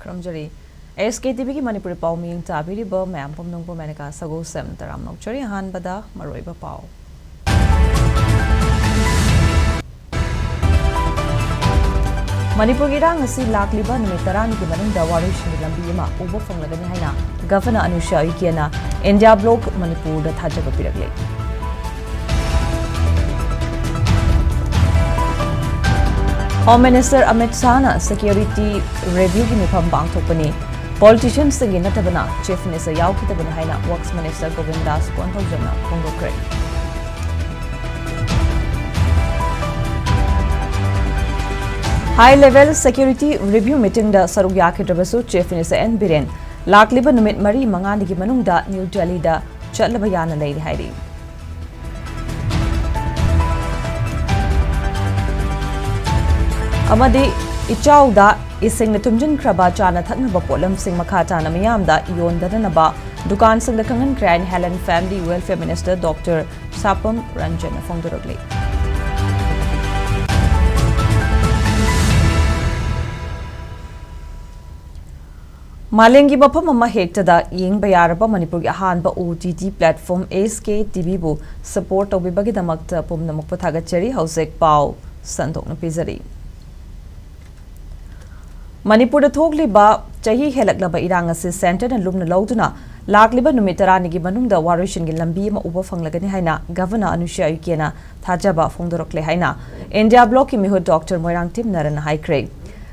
Kramjari SKTV ki Manipur pau ming tabiri ba mayam pumnung po manaka sago sem taram nokchari han bada maroi ba pau. Manipur ki rang si lakliba numit tarani ki manung waris ni lambi ma ubo fanglagani haina Governor Anusha Ukiana India Block Manipur da thaja ba piragle. Home Minister Amit Shah security review ki mifam bang thokpani politicians sing natabana Chief Minister yaw kitabani haina Works Minister Govind Das Ponthojana phongokre. High level security review meeting da saruk yakidrabasu Chief Minister N Biren lakliba numit mari mangani ki manungda New Delhi da chatlaba yana leiri hairi. Amadi ichauda ising na tumjin kraba chana thakna ba polam sing makhata na miyam da iyon da na ba dukan sing da kangan Grand Helen Family Welfare Minister Dr. Sapam Ranjan Fongdorogli. Malengi bapam amma hekta da ying bayaraba Manipur ki ahanba OTT platform SKTV bu support tawbibagi damakta pumna mukpa thagachari hausek pau sandok na pizari. Manipur da thokliba chahi helaklaba irang ase center na lumna lauduna lakliba numitarani gi manungda warishin gi lambi ma uba fanglagani haina Governor Anusha Ukiana thajaba phongdorokle haina India Block ki mihu Dr. Moirang Tim Naran Haikre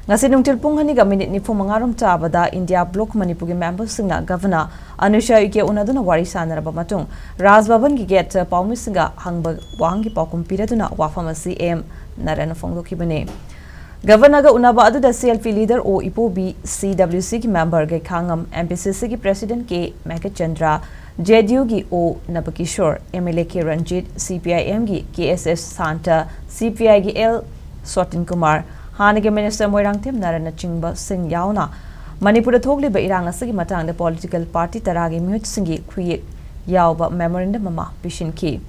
ngasi nungtil punghani ga minute ni phumangarom tabada India Block Manipur gi members singna Governor Anusha Ukiana unaduna warisanaraba matung Raj Bhavan gi get paumi singa hangba wangi paukum piraduna wafamasi M Naran phongdokibane. Governor ga unaba adu da CLP leader o ipo B CWC ki member ga khangam MPCC ki president ke Meka Chandra JDU gi o Nabakishore MLA ke Ranjit CPIM gi KSS Santa CPI gi L Sotin Kumar Hanige Minister Moirang Tim Narana Chingba Singh yauna Manipur da thogli ba irang asagi matang da political party taragi mute singi create yawba memorandum mama pishin ki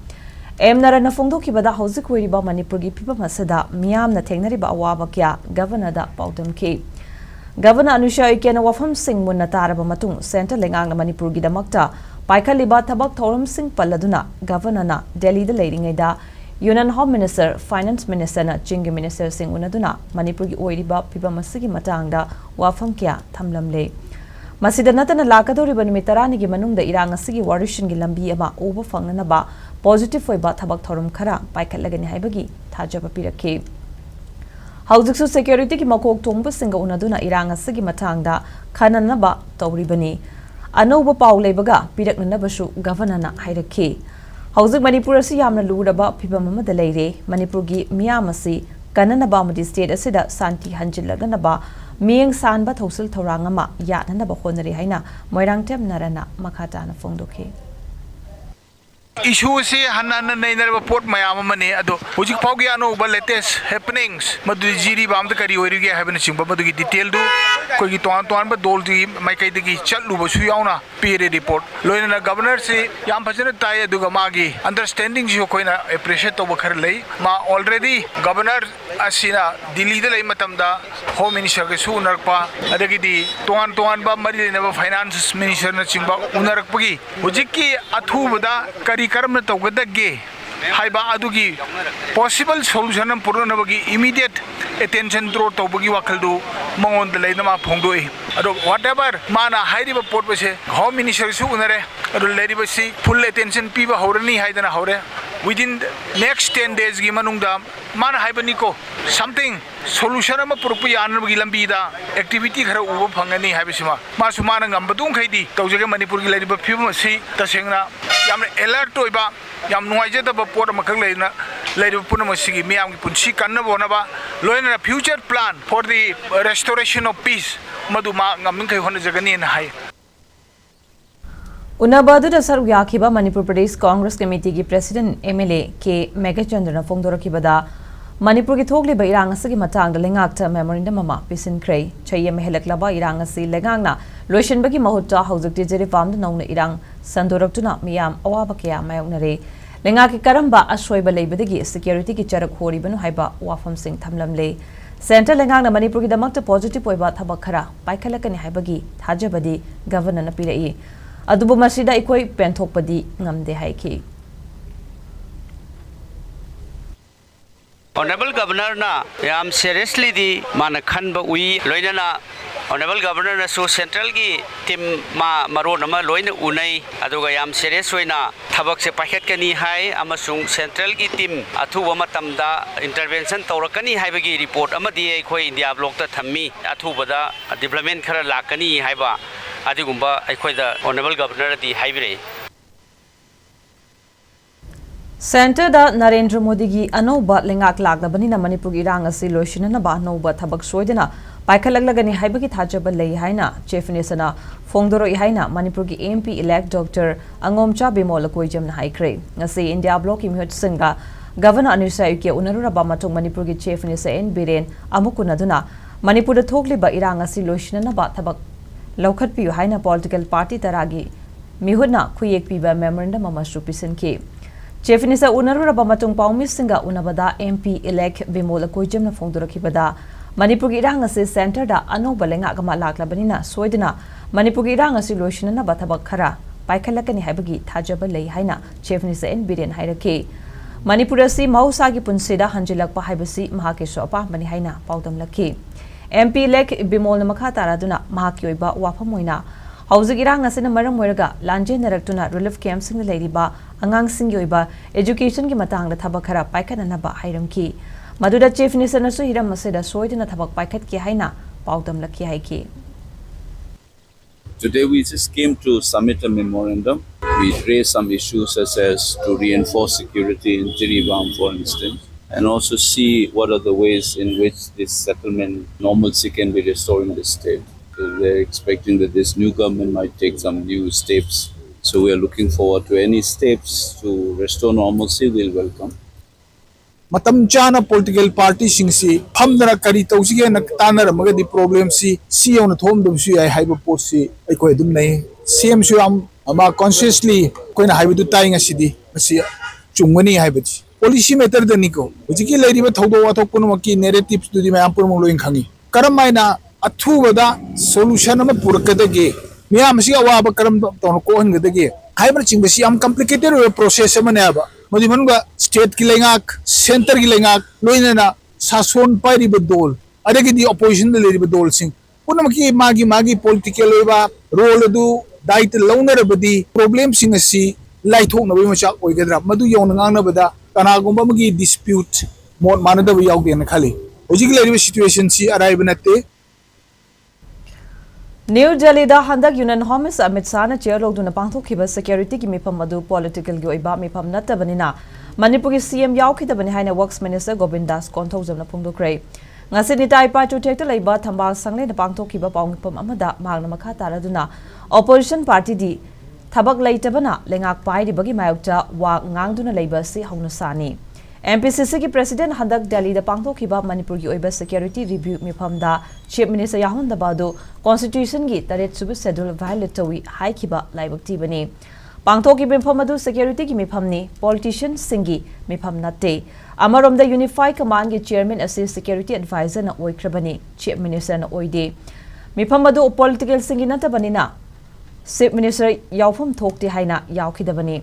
Narana Fongdoki bada hauzik weriba Manipur gi pipa masada miyam na thengnari ba awaba kya Governor da pautam ki Governor Anusha Ukiana wafam sing mun na taraba matung center lengang na Manipur gi damakta paikhaliba thabak thorum sing palladuna Governor na Delhi da leiringai da Union Home Minister Finance Minister na Chingi Minister sing unaduna Manipur gi oiriba pipa masigi matang da wafam kya thamlamle Masida natana lakadori banumi tarani gi manungda irang asigi warishin gi lambi ama uba fangnana ba positive oiba thabak thorum khara paikhatlagani haibagi thajaba pirakhe haujiksu security ki makok thongba singa unaduna irang asigi matangda khanana ba tawribani anoba paw leibaga piraknana basu Governor na hairakhe haujik Manipur asi yamna luraba phibam amada leire Manipur gi miyam asi kanana ba madi state asida santi hanjilagana ba Miyang sanba thosil thorangama yatna ba khonari haina Moirang Tem Narana makhata na phongdokhe Issue se hanana nainer ba port mayam mane ado hojik pau gi ano ba latest happenings madu jiri bam da kari ori ge haben sing ba madu gi detail du ko gi ton ba dol di mai kai de gi challu ba su yauna pere report loina na governor se yam phajana tai adu ga magi understanding jo koina appreciate to ba khar lei ma already governor asina Delhi da lei matam da home minister ge su narpa adagi di ton ba mari na ba finance minister na chingba unarak pagi hojik ki athu bada kari karam to gadage haiba adugi possible solution am purna bagi immediate attention draw to bagi wakaldu mongon de leina ma phongdoi ado whatever mana hairi ba port base home minister su unare ado leri basi full attention piba horani haidana hore within next 10 days gi manungda mana haibani ko something solution am purpu yan bagi lambi da activity khara ubo phangani haibisima ma su mana ngambadung khaidi tawjage Manipur gi leri ba phibam si tasengna yam alert oiba yam nuaije da port makak leina leiri puna masigi miyam gi punsi kanna bona ba loina future plan for the restoration of peace madu ma ngamin kai hona jagani na hai Unabadu da saruk yakhiba Manipur Pradesh Congress Committee ki President MLA ke Mega Chandra Fongdorakibada Manipur ki thogli ba irang asagi matang da lengakta memorandum mama pisin krei chaye mehelaklaba irang asi lengangna loishin bagi mahutta haujukti jeri farm da nongna irang sandoraktuna miyam awaba kya mayoknare lenga ki karamba asoi ba leibadagi security ki charak hori banu haiba wafam sing thamlamle Center lengang Manipur ki damak positive oiba thabak khara paikhalakani haibagi thajabadi governor na pirai adubu masida ikoi penthokpadi ngamde haiki. Honorable Governor na yam seriously di mana khan ba ui loina na Honorable Governor na so central gi team maro nama loina unai aduga yam serious hoina thabak se pakhet kani hai amasung central gi team athuba matamda intervention tawrakani haibagi report amadi ekhoi India block ta thammi athubada development khara lakani haiba adigumba ekhoi da Honorable Governor di haibire. Center da Narendra Modi gi anauba lengak lagbani na Manipur gi rang asi loishina na ba anauba thabak soidena paikhalagani haibagi thajaba lei haina chief minister na fongdoro I haina Manipur gi MP elect Dr. Angomcha Bimol koijam na haikre ngasi India block imhut singa governor Anusha Yuke unarura ba matung Manipur gi chief minister N Biren amukuna duna Manipur da thokli ba irang asi loishina na ba thabak laukhat pi haina political party taragi mihutna khuyek pi ba memorandum amasu pisanki Chief Minister Unarura Bamatung Paumi Singa Unabada MP elect Bimola Koijam na Fongdorakibada Manipur irang asi center da ano balenga gama laklabanina soidina Manipur irang asi loishina na batabak khara paikhalakani haibagi thajaba lei haina Chief Minister N Biren hairake Manipur asi mausa gi punsida hanjilakpa haibasi mahake sopa mani haina paudam lakhi MP elect Bimol na makha taraduna mahaki oiba wafamoina Hauzik irang asina maram moiraga lanje naraktuna relief camp sing leiriba angang sing yoiba education ki matang da thabak khara paikhat na ba hairam ki maduda chief minister na su hiram maseda soidina thabak paikhat ki haina paudam lakhi haiki. Today we just came to submit a memorandum. We raised some issues such as to reinforce security in Jiribam, for instance, and also see what are the ways in which this settlement normalcy can be restored in the state. We're expecting that this new government might take some new steps. So we are looking forward to any steps to restore normalcy. We'll welcome. Matam chana political party singsi hamdara kari tawsige na tanara magadi problem si on thom dum si ai haiba post si ai ko dum nei CM su am ama consciously ko na haiba du taing asidi si chungani haiba policy matter da niko hujiki leiri ba thodo wa thok kuno ki narratives du di ma am purmo loin khangi karamaina athubada solution ama purakadage miyam si awaba karam ton ko hangdage haiba chingsi am complicated process ama ne aba madi manuga state ki lengak center ki lengak loina na sason pairi bedol adagi di opposition le bedol sing punam ki magi political ba role du dait lawner badi problem sing asi lai thok na ba chak oigadra madu yong ngang na bada kana gumba magi dispute mon manada ba yaw den khali hojik le situation si arai banate. New Delhi da handak Union Home Amit Shah na chair log duna pangthokhiba security ki mifam madu political gi oiba mifam natabanina Manipur ki CM yaukhidabani haina works minister Govind Das konthojam na phungdokre ngasi ni tai pa chutek ta leiba thambal sangle na pangthokhiba pawngpam amada magna makha taraduna opposition party di thabak leitabana lengak pai di bagi mayokta wa ngangduna leiba si hauna sani MPCC ki president handak Delhi da pangthokhiba Manipur gi oiba security review mifam da chief minister Yahun Dabadu constitution gi taret subu schedule violate tawi haikhiba laibakti bani pangthoki mifam adu security gi mifam ni politician singi mifam natte amarom da unified command gi chairman asi security advisor na oikrabani chief minister na oide mifam adu political singi natabani na chief minister yawfam thokti haina yawkhidabani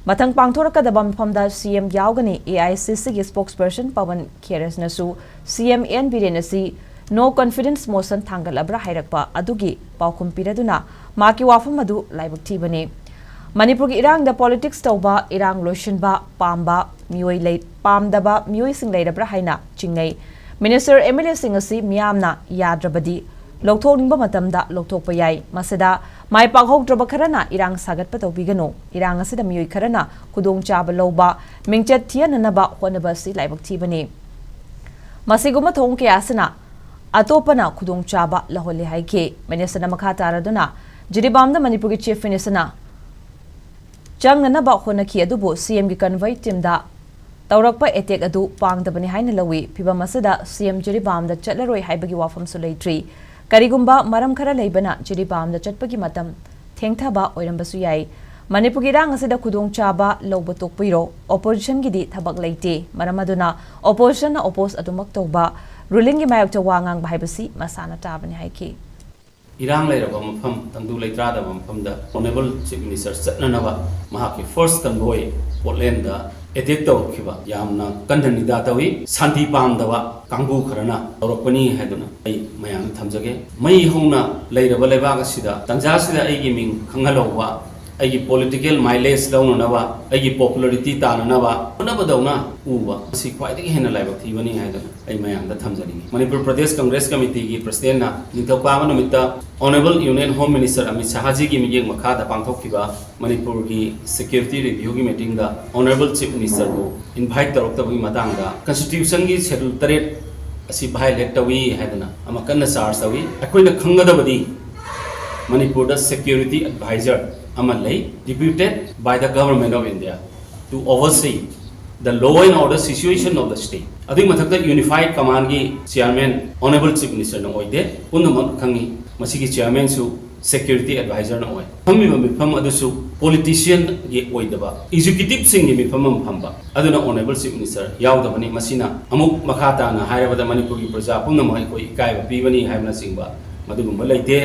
Matang pangthoraka da mifam da CM yawgani AICC gi spokesperson Pawan Kheres nasu CM N Biren asi no confidence motion thangal abra hairakpa adugi paukhum piraduna maki wafam adu laibakthi bani Manipur gi irang da politics tawba irang lotion ba pamba mioi lei pamdaba mioi sing leirabra haina chingai minister MLA sing asi miyamna yadrabadi lokthokningba matamda lokthokpa yai masada mai panghokdraba kharana irang sagatpa tawbigano irang asida mioi kharana kudong chaba loba mingchet thiananaba honaba si laibakthi bani masiguma thong ke asana atopana kudong chaba lahole haike minister na makha taraduna Jiribam da Manipur gi chief minister na changnana ba honaki adubu CM gi convoy team da tawrakpa attack adu pangdabani haina lawi piba masada CM Jiribam da chatlaroi haibagi wafam sulaitri Karigumba maram khara leibana Jiribam da chatpagi matam thengthaba oirambasu yai Manipur gi rang asida khudong chaba loba tokpiro opposition gi di thabak leite maramaduna opposition na oppose adumak toba ruling gi mayok wa ngang ba haibasi masana tabani haiki Irang lairaba mafam tangdu leitrada mafam da honorable chief minister chatnanaba mahaki first convoy Portland da attack tawkiba yamna kandanida tawi santi pamdawa kangbu kharana tawrakpani haiduna ai mayang thamjage mai hongna leiraba lebaga sida tangja sida aigi ming khangalowa aigi political mileage launanaba aigi popularity tananaba onabadawna uba si khwaidagi hena laibak thibani haiduna ai mayang da thamjani Manipur Pradesh Congress Committee gi president na ningthokpa numitta Honorable Union Home Minister Amit Shah ji gi miyeng makha da pangthokkiba Manipur gi security review gi meeting da Honorable Chief Minister ko invite taroktabagi matang da constitution gi schedule 3 asi violate tawi haiduna ama kanna charge tawi akoina khangadabadi Manipur da security advisor amalai deputed by the government of India to oversee the law and order situation of the state. Adi mathakta unified command gi chairman honorable chief minister na oide unnamak khangi masigi chairman su security advisor na oi. Phammi mifam adusu politician gi oidaba executive sing gi mifam phamba aduna honorable chief minister yaudabani masina amuk makhata na hairabada Manipur gi praja punnamak koi ikai ba pibani haibna singba madugumba leite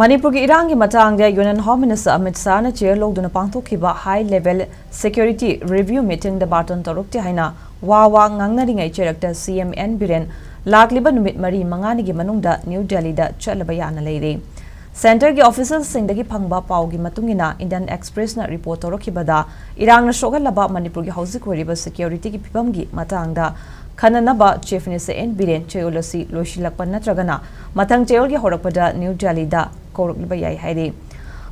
Manipur gi irangi matangda Union Home Minister Amit Shah na chair logduna pangthokhiba high level security review meeting da baton tarukti haina wawa ngangnari ngai cherakta CMN Biren lakliba numit mari mangani gi manungda New Delhi da chalaba yana leire Center gi officers singdagi phangba paw gi matungina Indian Express na report torokhibada irang na shogalaba Manipur gi housing wariba security gi phibam gi matangda Khananaba Chief Minister N Biren Chayolasi Loshilakpa natragana Matang Chayol gi horakpada New Delhi da Koruklaba yai hairi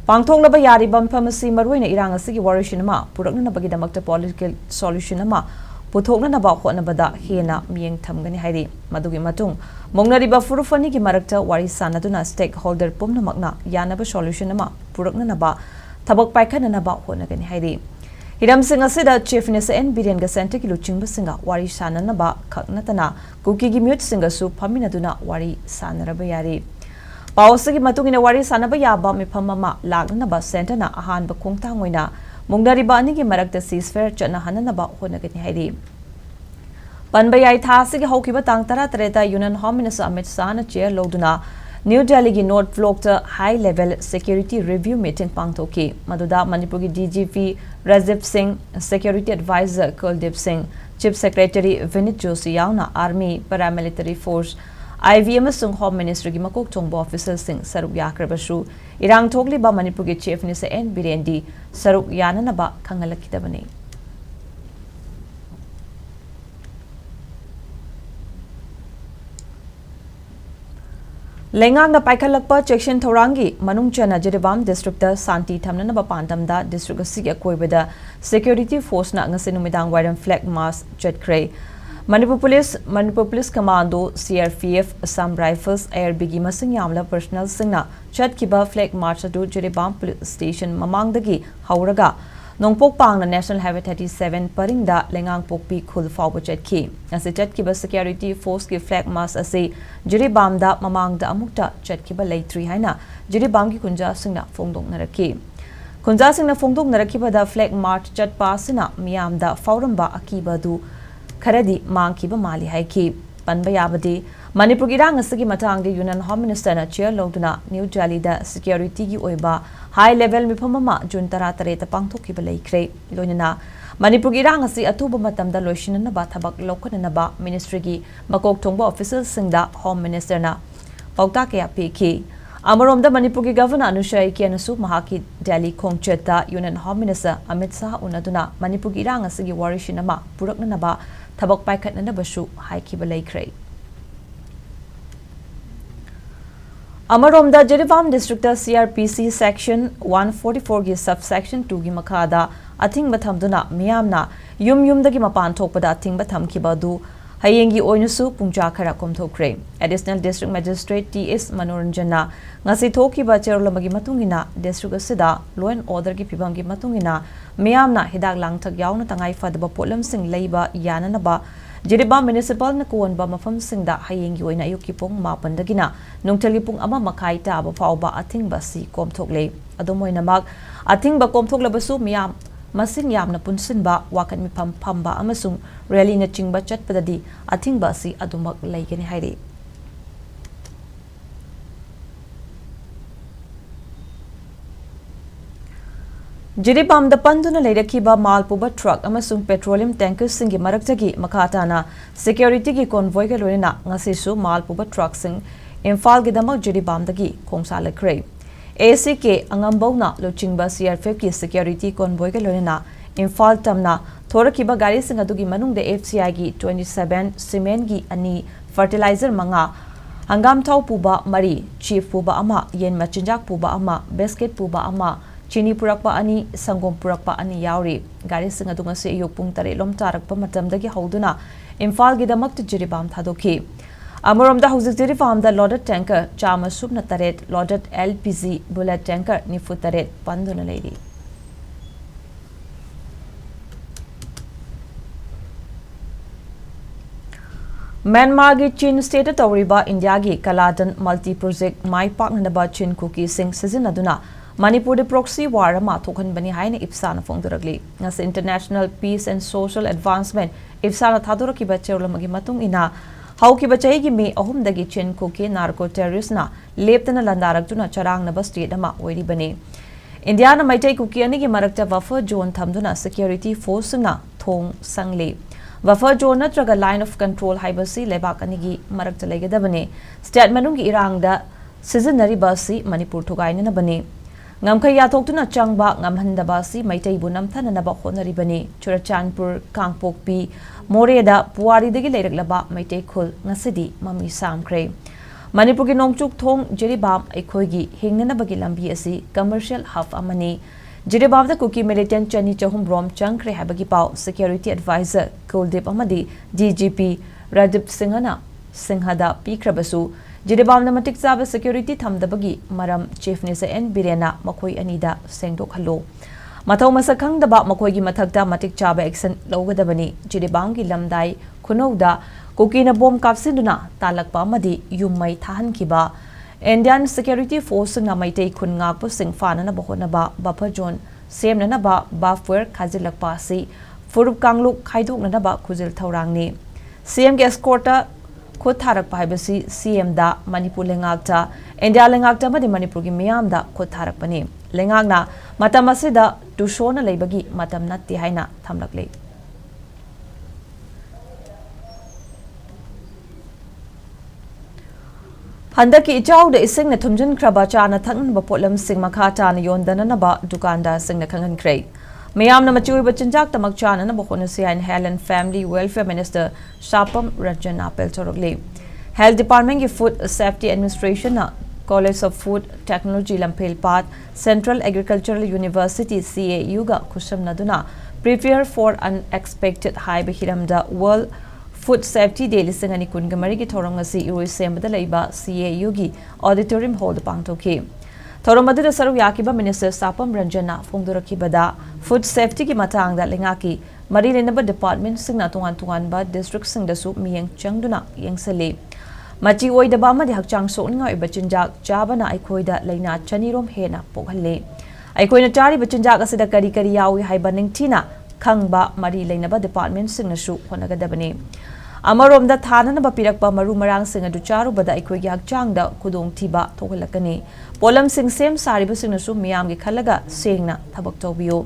Pangthoklaba yari phamasi maruina irang asigi warishinama purakna bagi damakta political solution ama puthokna naba hotnabada hena miyeng thamgani hairi madugi matung mongnariba furufani gi marakta wari sanaduna stakeholder pumnamakna yanaba solution ama purakna naba thabak paikhana naba hotnagani hairi Hiram Singh asida Chief Minister N Biren ga center ki luchingba singa wari sananaba khaknatana kuki gi mute singa su phaminaduna wari sanaraba yari Pawsagi matungina wari sanaba yaba miphamama lagnanaba center na ahanba khongtangoina mungdariba ani gi marakta ceasefire chana hananaba honagani hairi Panbayai thasigi haukiba tang tara tareta Union Home Minister Amit Shah na chair loduna New Delhi gi North Block ta high level security review meeting pangthoki maduda Manipur gi DGP Rajiv Singh Security Advisor Kuldip Singh Chief Secretary Vinit Joshi yauna Army Paramilitary Force IVM sung Home Ministry gi makok chongbo officer sing saruk yakrabashu irang thokli ba Manipur gi Chief Minister N Birendi saruk yanana ba khangalakidabani Lengang na paikhalakpa section thorangi manungchana Jiribam district da Santi thamnana ba pandamda district asigi akoibada security force na ngasi numidang wairam flag mass chetkre Manipur Police Commando CRPF Assam Rifles ARB gi masing yamla personnel singna chatkiba flag march adu Jiribam police station mamangdagi hauraga nongpok pangna National Highway 37 paringda lengang pokpi khul fawba chatki ase chatkiba security force ki flag mass ase Jiribam da mamangda amukta chatkiba leitri haina Jiribam gi kunja singna fongdong naraki kunja singna fongdong narakiba da flag march chat pasina miyam da fauramba akiba du Karadi Mankiba Mali Haiki Panbayabadi Manipur Irang Asagi Matang the Union Home Minister na chair loduna New Delhi da security gi oiba high level miphamama juntara tareta pangthoki balai kre loinana Manipur Irang asi atuba matamda loishinana ba thabak lokana ba ministry gi makok thongba officials singda Home Minister na pauta kya pk Amarom Manipur gi Governor Anusha Ikianasu Mahaki Delhi Khongcheta Union Home Minister Amit Shah unaduna Manipur Irang asigi warishinama purakna ba Thabak paikhatna basu haikiba leikre Amarom da Jiribam district da CRPC section 144 gi subsection 2 gi makhada athing bathamduna miyamna yum dagi mapan thokpada athing bathamkiba du hayengi oinusu pungja khara komthokre additional district magistrate TS Manoranjana ngasi thokiba cherolabagi matungina district asida law and order gi pibam gi matungina miyamna hidak langthak yauna tangai fadaba polam sing leiba yananaba Jiribam municipal na kuwanba mafam singda hayengi oina ayuki pung mapandagina nungtali pung ama makai ta ba fawba athing basi komthokle adomoina mag athing ba komthokla basu miyam masing yamna punsinba wakan mifam phamba amasung rally na chingba chatpadadi athingba asi adumak laigani hairi. Jiribam da panduna leirakiba malpuba truck amasung petroleum tankers singi maraktagi makatana security gi convoy ga loina ngasisu malpuba truck sing Imphal gi damak jiribam dagi khongsa lakre. ACK angambona luchingba CRF ki security convoy ga loina Imphal tamna thorakiba gari sing adugi manungda FCI gi 27 cement gi ani fertilizer manga hangam thau puba mari chief puba ama yen machinjak puba ama basket puba ama Chini purakpa ani sangom purakpa ani yauri gari singa dunga se yopung tare lom tarakpa matamdagi hauduna Imphal gi damak tu jiribam thadoki amorom da hauzik jiribam da loaded tanker chama subna taret loaded LPG bullet tanker nifu taret panduna leiri Myanmar gi Chin state tawriba India gi Kaladan multi project mai paknaba Chin cookie sing sizinaduna Manipur de proxy war ama thokhan bani haina ipsana fongduragli ngas international peace and social advancement ipsana thaduraki bacherolamagi matung ina hauki bachai gi me ahum dagi chen ko ke narco terrorist na leptana landarak tuna charang na state ama oiri bani India na maitai ko ki ani gi marakta buffer zone thamduna security force na thong sangli buffer zone natraga line of control haibasi lebak ani gi marakta legadabani state manung gi irangda seasonary basi Manipur thogaina na bani Ngamkhay yathokuna changba ngamhandaba si maitai bunam thananaba honaribani Churachandpur Kangpokpi Moreda Puwari dagi leiraklaba maitai khul ngasidi mami samkre Manipur gi nongchuk thong Jiribam aikhoigi hingnanabagi lambi asi commercial hub amani Jiribam da kuki militant chani chahum rom changkre habagi pau security advisor Kuldip amadi DGP Radip Singhada pikrabasu Jiribam na matik zaba security thamdabagi maram chief ni sa N Birena makoi anida sengdok halo Mathaw masakhang daba makoi gi mathakta matik chaba action logadabani Jiribam gi lamdai khunouda kokina bom kapsinduna talakpa amadi yummai thahan kiba Indian security force na maitei khun ngakpu singfana na bahonaba buffer zone semna na ba buffer khajilakpa si furup kangluk khaidok na ba khujil thorangni CM ge escorta Khod tharak paibasi CM da Manipur lengakta India lengakta madi Manipur gi miyam da khod tharak pani lengakna matam asida tushona leibagi matam natti haina thamlakle Handaki ichaw da ising na thumjun kraba cha na thangn ba potlam sing makhata na yondana na ba dukanda sing na khangan krei Mayam na machui bachanjak tamak chana na bokona siya in Health and Family Welfare Minister Shapam Ranjan Apel Chorogli. Health Department ki Food Safety Administration na College of Food Technology Lampel Path Central Agricultural University CAU ga kusham naduna prepare for unexpected high behiram da World Food Safety Day lisangani kungamari ki thorong si iroi sembada leiba CAU gi auditorium hall pangtoki. Thoramadu saru yakiba Minister Sapam Ranjana Fongdurakibada Food Safety ki matangda lengaki mari lenaba department singna tungan ba district singdasu miyeng changduna yengsale machi oidaba amadi hakchang soninga ibachinjak chabana aikoida leina chanirom hena pokhalle aikoina chari bachinjak asida kari yawi haibaning thina khangba mari lenaba department singnasu honagadabani Amaromda thana na bapirakpa maru marang sing adu charu bada aikoi gi hakchangda khudong thiba thogalakani polam sing sem sariba singnasu miyam gi khalaga sengna thabak tawbiyo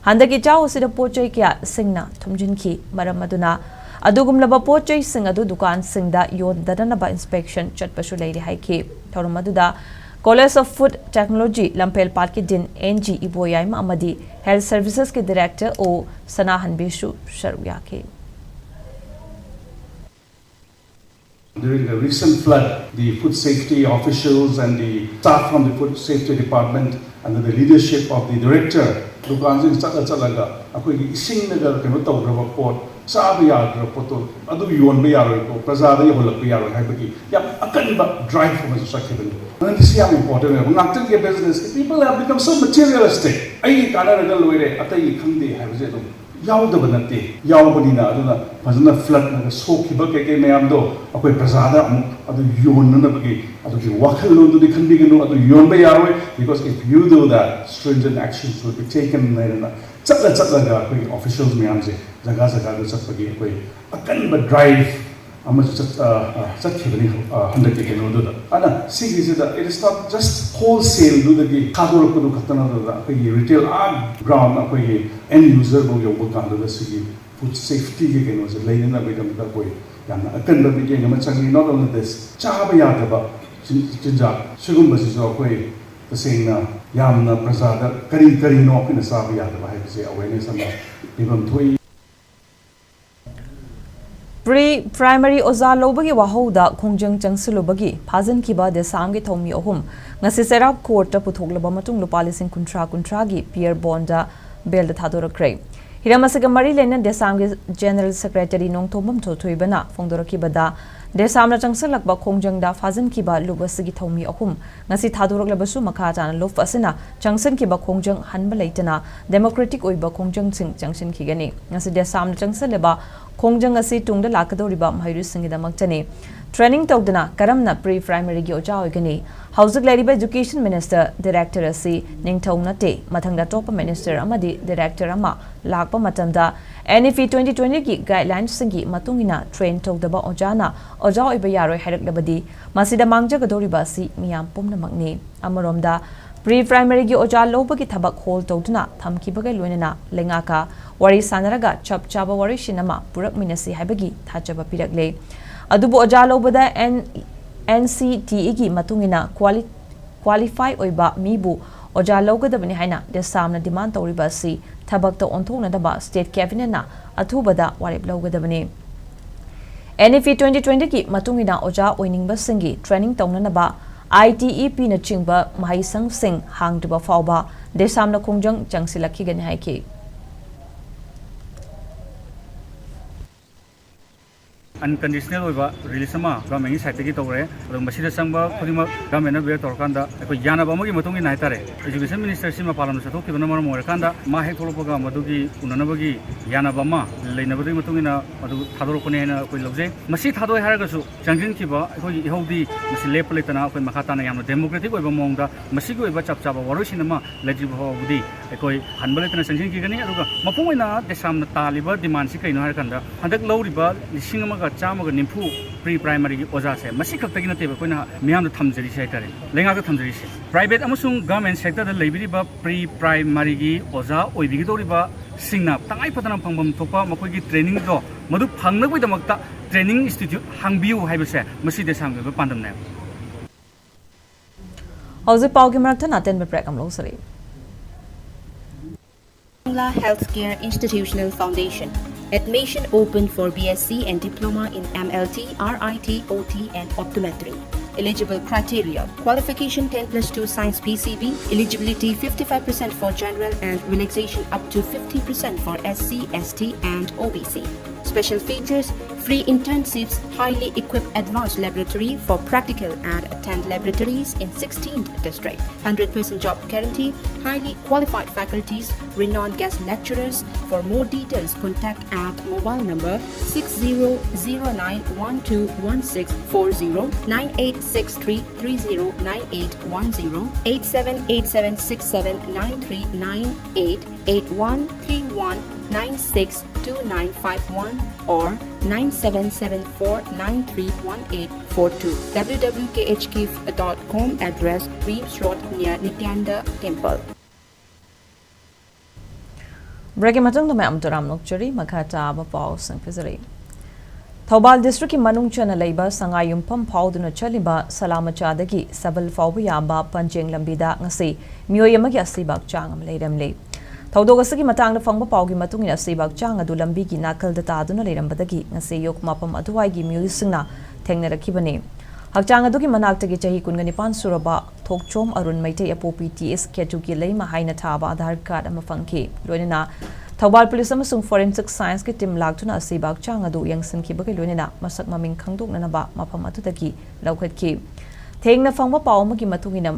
handaki chaw sida pochoi kya singna thumjinki maram aduna adugumlaba pochoi sing adu dukan singda yon dadanaba inspection chatpasu leiri haiki thorumaduda College of Food Technology Lampel Path ki din NG Iboyaima amadi Health Services ki Director O Sanahan Bishu Sharuyake During the recent flood, the food safety officials and the staff from the food safety department under the leadership of the director, Dukanjin Chalaga, Akui Sing Nagar Kanoto report, Sabia report, Adu Yon Bayaro, Prazada Yolo Habaki, Yap Akaniba drive from a second. And this is important. Not to get business, people have become so materialistic. I can't way, Atai Kandi have Yaudaba nate, Yaubadina, Pazana flood and the soakiba mayamdo, Akwe Prazada, Adu Yonanabagi, Adu Wakalo to the Kandigano, Adu Yonbayawe, because if you do that, stringent actions will be taken. चलगा अखोई officials ma'am से जगह जगह चटपगी अखोई अकनब drive चटखिबनी हंदक के कनो अना सिगिसिदा it is not just wholesale दुदगी खादोरकदु खतना अखोई रिटेल ग्राउंड अखोई एंड यूजर बो योबो कांदो सिगी फूड सेफ्टी के कनो से लेना बेदम कोई याना अकनब बिगे गम चंगी नॉट ओनली दिस चाबा यादबा चिंजा सिगुंबसिसो अखोई तसेंगना यामना प्रजादा करी नो अखोई चाबा यादबा है अवेयरनेस अमा पिबम थोई प्री प्राइमरी ओजा लोबगी वाहौदा खोंजंग चंगसुलुबगी फाजन किबा देसाम के थौमी अहुम ngasi serap court puthogloba matung lupa lising kuntra gi pier bonda bel thadorakre hiramasiga mari lena desam ge general secretary nongthomam thothoibana phongdoraki bada desam na changsalakba khongjang da fazan kiba lubasigi thomi ahum ngasi thadoroklebasu makha chana lof asina changsan kiba khongjang hanba leitana democratic oiba khongjang sing changsin khigani ngasi desam na changsaleba khongjang asi tungda lakadoriba mhairu singida makchani training tawdana karamna pre primary gi oja oigani housing ladiba education minister director asi ningthongna te mathangda top minister amadi director ama lakpa matamda NFE 2020 ki guidelines singi matungina train tawdaba ojana oja oiba yaroi hairak masida mangjagadoriba si miyam pumna magni amaromda pre primary gi oja lobagi thabak hol tawduna thamkibaga loinana lengaka wari sanaraga chap chaba wari shinama purak minasi haibagi thachaba piragle adubu oja lobada NCTE gi matungina qualify oiba mibu oja logadabani haina desamna demand tawriba si thabakta onthongna daba state cabinet na athubada warip logadabani NFE 2020 ki matungina oja oiningba singi training tawnanaba ITEP na chingba mahisang sing hangduba fawba desamna khongjang changsilakhi gani haiki unconditional oiba release ma government side tagi tawre ado masida sangba khudima government na be torkanda ko yana ba magi matungi nai tare education minister sima palam sa thok kibana mar mo kanda ma he tholopaga madugi unana bagi yana ba ma leina bagi matungi na adu thador ko ne na ko lobje masi thadoi haraga su changjin kiba ko ihodi masi lepletana ko makhata na yamna democratic oiba mongda masi ko oiba chapchaba warosin ma leji bha budi ko hanbaletana changjin ki gani aduga mapungoina desam na taliba demand si kaino har kanda handak loriba lisingama चामग निम्फू pre primary की ओजा से मसी खक्तगी नतेब कोइना मियाम थमजरी से हाइतारे लेंगा का थमजरी से private अमसुंग government sector दा लेबिरिबा प्री प्राइमरी की ओजा ओइबिगी दोरिबा सिंगना तंगाई फतना फंगबम थोपा मकोगी ट्रेनिंग दो मदु फंगनगोइ दमकता ट्रेनिंग इंस्टीट्यूट हांगबिउ हाइबसे मसी देसांगबे पांदमने हौजे पाउगी मरथन अटेन में ब्रेक हम लोग सरी Healthcare Institutional Foundation. Admission open for BSc and Diploma in MLT, RIT, OT and Optometry. Eligible criteria: qualification 10+2 Science PCB, eligibility 55% for general and relaxation up to 50% for SC, ST and OBC. Special features: free internships, highly equipped advanced laboratory for practical and attend laboratories in 16th district, 100% job guarantee, highly qualified faculties, renowned guest lecturers. For more details, contact at mobile number 6009121640, 9863309810, 8787679398, 8131962951 or 9774931842. www.khf.com. Address: Reeves Road near Nityananda Temple. Breaking matang to ma'am to ram nokchari makata ba paw sang phizari Thobal district ki manung chana leiba sanga Imphal phawduna chaliba salamacha dagi sabal fawbu yamba panjeng lambida ngasi mioy amagi asibak changam leiramle Thawdogasi matang na fangba pawgi matung ina asibak chang adu lambi ki nakal da taduna leirambadagi ngasi yok mapam aduwai gi mioy singna thengnarakibani Hakchang adu ki manakta gi chahi kunganipan suraba thokchom arun maite apo PTS ketu ki leima haina thaba Aadhaar card ama fangki loinina Thobal police amasung forensic science ki team lagtuna asibak chang adu yangsan ki bagai loinina masak maming khangdok na ba mapam atudagi laukhat ki thengna fangba pawma ki matungina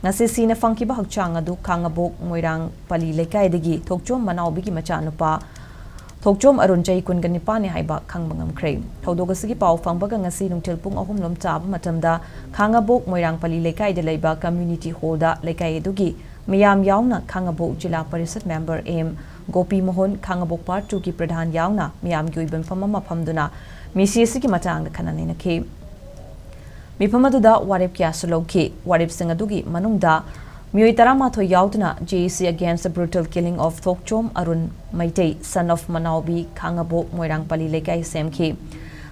ngasi sina fangki ba hakchang adu khangabok moirang pali lekai dagi thokchom manawbi ki macha nupa Thokchom arun jai kun ganipani haiba khangbangam khrei Thawdogasi paw fangbaga ngasi nungtil pung ahum lom chaba matamda khangabok moirang pali lekai de leiba community hall da lekai edugi Miyam Yauna Kangabok Jila Parisat member M Gopi Mohon Kangabok Part 2 ki Pradhan Yauna Miyam Gyuibam Famama Pamduna Misi Siki Matang Kananina Ki Mipamaduda Warip Kiasolo Ki Warip Singadugi Manungda Miyoi Taramato Yauduna JC against the brutal killing of Thokchom Arun Maitei son of Manaubi Kangabok Moirang Pali Lekai Semki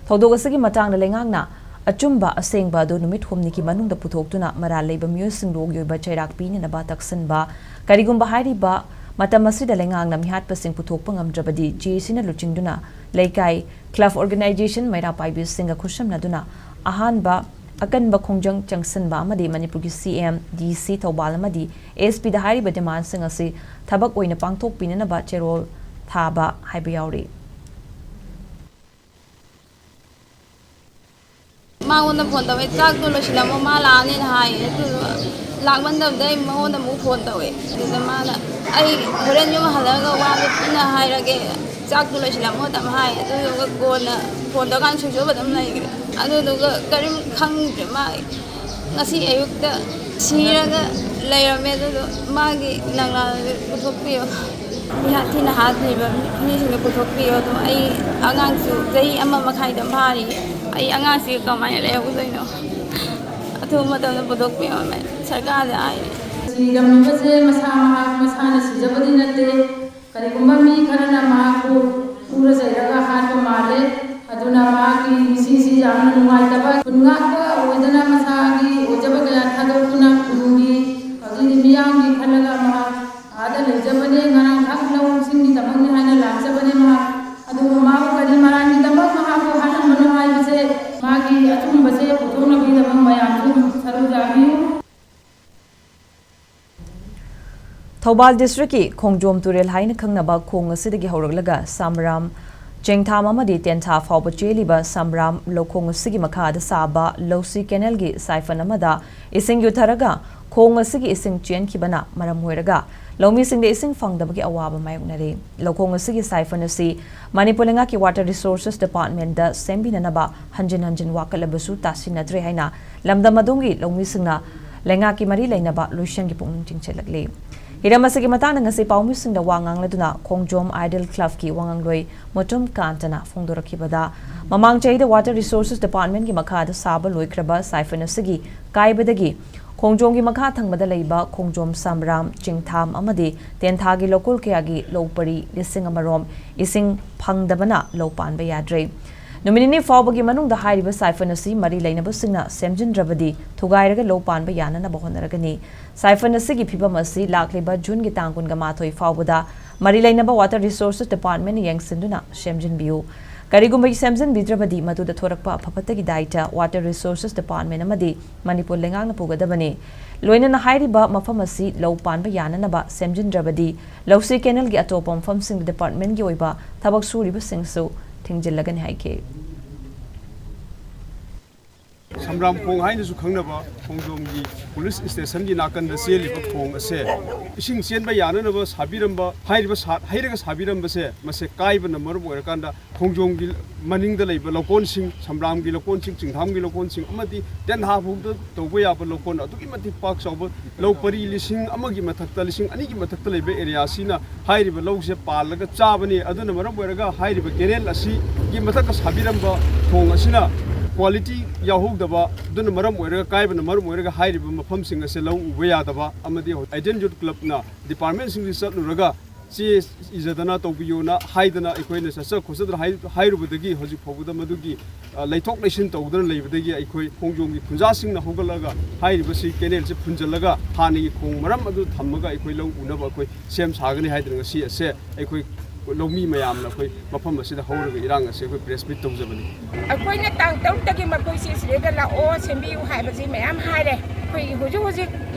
Thodogasagi Matang Lengangna Achumba Asengba do numit humniki manungda puthokduna maral leiba miyosing log yoiba chairak pini na ba taksanba karigumba hairiba matam asida lengang na mihat pasing puthokpa ngamdrabadi JC na luchingduna leikai club organization maira paibi singa khusham naduna ahanba akanba khongjang changsanba amadi Manipur ki CM DC Thobal amadi SP da hairiba demand singa si thabak oina pangthok pini na ba cherol thaba haiba yauri Mangon phone tawe chak to lo silamo mala ni hai tu lagman da dai mangon mu phone tawe de mala ai horen yo hala ga wa na hai ra ge chak to lo silamo tam hai tu ga go na phone da kan chu jo ba dam nai adu du ga karim khang de mai ngasi ayuk da sira ga lai ra me du ma gi nang la puthok pi ya thi na ha nei ba ni sing puthok pi do ai angang chu dai amma ma khai da mari ai angasi kamai le udoino athuma ta bodok pe ma sarkar da ai sigam base masa masana sijabadi nate karigumba mi kharana ma ko pura jairaga han ko male aduna ma ki misi jamna nuai taba kunga ko odana masa ki ojaba kaya thado kuna kungi agi miyang ki khalaga ma ada le jabane ngana khak law singni tabang ni hana la jabane ma adu ma ko kari marani tabang ma ko hana manoi base magi atum base puthona bi tabang mayam tum saru jabi Thobal District ki Khongjom Turel haina khangnaba khong asidagi hawraglaga Samram Jengtham amadi Tentha fawba cheliba Samram lokhong asigi makhada saba Losi Canal gi siphon amada ising yutharaga khong asigi ising chen khibana maram hoiraga Lomi sing de ising fangdabagi awaba mayunare lokhong asigi siphon asi Manipur lenga ki Water Resources Department da sembinanaba hanjin wakalabasu tasinadre haina lamdamadungi lomi singna lenga ki mari lainaba lucian gi pungning chingchelakle Hiramasagi matana ngasi paumi singda wangang laduna Khongjom Idol Club ki wangang loi motum kantana fongdorakibada mamang chaida Water Resources Department ki makhada saba loikraba siphon asigi kaibadagi Khongjom ki makha thangmada leiba Khongjom Samram Jingtham amadi Tentha gi local kayagi lopari lising amarom ising phangdabana lopanba yadre Nominini fawbagi manung da hairiba siphon asi mari lainaba singna semjindrabadi thugairaga lopanba yanana bahonaragani siphon asigi phibam asi lakleba June gi tangkun ga mathoi fawbada mari lainaba Water Resources Department yangsinduna semjinbiu karigumbai semjin bidrabadi matuda thorakpa phapatagi daita Water Resources Department amadi Manipur lengangna pugadabani loina na hairiba mafam asi lopanba yananaba semjindrabadi Losi Canal gi atopam fam sing department gi oiba thabak suriba singsu Tingjilagani haike Samram Khong haina su khangnaba Khongjom gi police station gi nakan da seliba khong ase ising senba yana ba sabiramba hairaga sabiramba se mase kaiba number moirakanda Khongjom gi maning da leiba lokon sing Samram gi lokon sing Jingtham gi lokon sing amadi den ha bu da toba ya ba lokon adu imati pak sauba low pari lising amagi mathakta lising ani gi mathakta leiba area sina hairiba low se palaga chabani aduna maram moiraga hairiba kenel asi gi mathaka sabiramba khong asina quality yahugdaba dun maram oiraga kaibana maram oiraga hairiba mafam singa se lau uba yadaba amadi Identity Club na department sing research nuraga si izadana tawbiyona haidana ikoina sasa khosadra hairubadagi hoji phobuda madugi laithok nation tawdana leibadagi ikoi Khongjom gi khunja singna hogalaga hairiba si kenel se phunjalaga hani khong maram adu thammaga ikoi lau unaba ikoi sem sagani haidana si ase ikoi Lomi mayam na koi mafam asida hawraga irang ase koi press meet tawjabani akoina tang tawtagi makoi si sreda la o sembi u haibaji mayam haire koi huju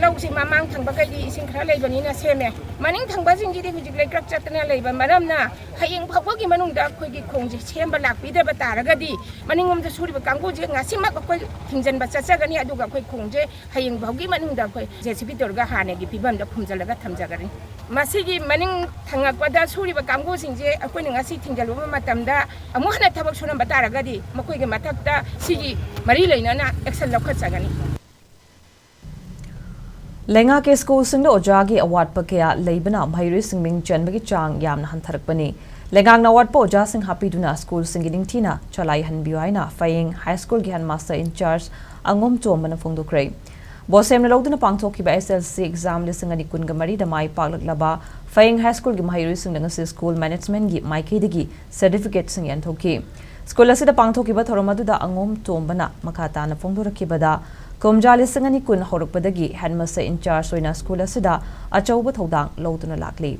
lausi mamang thangbagadi ising khara leibani na seme maning thangbajing gi hujik lekrak chatna leiba maramna hayeng phawgi manungda koi gi khongji semba lakpida ba taragadi maningom da suriba kanggo je ngasima koi thingjan ba chachagani aduga koi khongje hayeng phawgi manungda koi jesibi dorga hane gi pibam da phumjalaga thamjagari masigi maning thangakpada suriba kanggo singje akoi ngasi thingjalwa matamda amuhna thabak sunam ba taragadi makoi gi mathakta sigi mari leinana action lokhat chagani Lenga ke school sing the ojagi award pa kaya leibana mahiri sing ming chen bagi chang yam na hantarak pani. Lengang na award po oja sing happy duna school sing giding tina chalai han biwaina faying high school gihan master in charge angom to man fongdo kray. Bosem na logduna pangtok ba SLC exam lising ani kun gamari da mai paglak laba faying high school gi mahiri sing nga school management gi mai kidigi certificate sing yan thoki. School asida pangtok ba thoromadu da angom to bana makata na fongdo rakibada Komjali singani kun horukpadagi headmaster in charge soina school asida achauba thodang loduna lakli.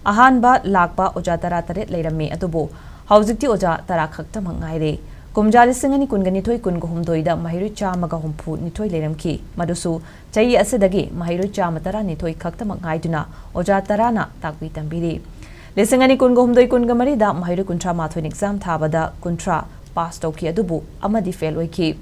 Ahanba lakpa oja tara taret leirame atubo haujikti oja tara khakta mangaire. Komjali singani kun gani thoi kun gohumdoida mahiru cha maga humpu ni thoi leiramki madusu chai asidagi mahiru cha matara ni thoi khakta mangaiduna oja tara na takwi tambiri. Lesingani kun gohumdoi kun gamari da mahiru kuntra mathoi exam thabada kuntra pass toki adubu amadi fail oiki.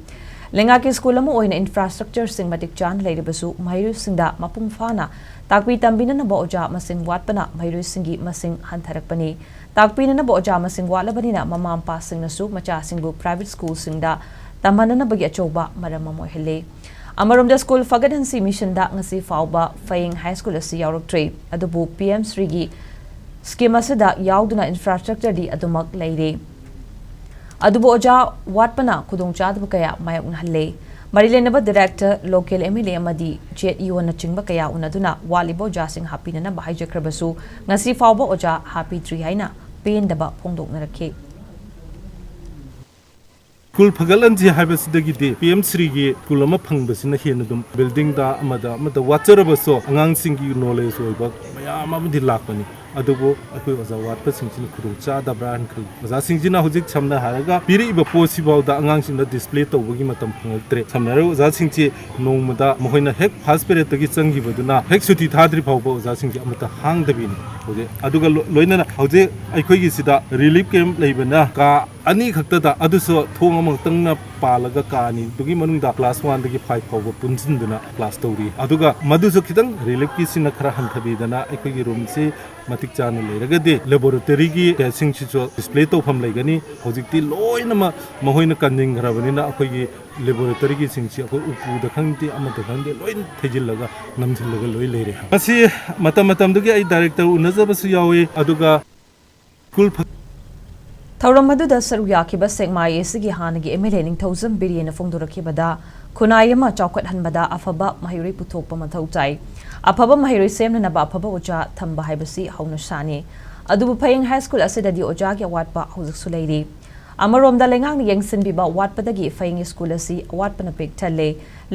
Lenga ki school amu oina infrastructure sing matik chan leirebasu mahiru singda mapung fana takpi tambina na bo oja masing watpana mahiru singi masing hantarakpani takpi na bo oja masing walabani na mamampa sing nasu macha singbu private school singda tamana na bagi achoba maramamoi hele amarumda school fagadansi mission da ngasi fauba faying high school asi yaurok tre adubu PM3 gi scheme asida yauduna infrastructure di adumak leire Adubo oja watpana kudong chadba kaya mayok nahalle. Marilenaba director local MLA amadi jet iwan na chingba kaya unaduna walibo jasing happy na bahay jakrabasu ngasi fawba oja happy 3 haina pain daba pongdok na rakhe. Kul pagalan ji haibasdagi de PM3 gi kulama phangbasina henadum building da amada watcharabaso angang singi knowledge oiba mayam amadi lakpani adubo akoi oza watpa singsin khudung cha da brand khul oza singjina hojik chamna haraga piri iba possible da angang singna display tawbagi matam phangtre chamnaro oza singchi nongmada mohoina hek hospital gi changi baduna hek suti thadri phawba oza singji amata hangdabini hoje aduga loinana hoje aikoi gi sida relief camp leibana ka ani khakta da aduso thong amang tangna palaga kani dugi manungda class 1 dagi 5 phawba punjinduna class tawri aduga maduso khitang relief ki sina khara hanthabidana aikoi gi room se matik chana leiragadi laboratory gi testing chicho display tawpham leigani hojikti loinama mahoina kanning gharabani na akoi gi laboratory gi singchi akoi upu da khangti amata khangde loin thejillaga namjillaga loi leire asi matam dugi ai director unajabasu yawi aduga kul Tauramadu da saruya ki ba segmai sigi hanagi MLA ning 1000 billion fongdoraki bada kunayama chawkat hanbada afaba mahiri puthokpa mathau chai afaba mahiri semna na ba afaba oja thamba haibasi hauna sani adubu phaying high school asida di oja gi awatpa hojik sulairi amarom da lengang yengsin bi ba watpa dagi phaying school asi awatpa na pek thalle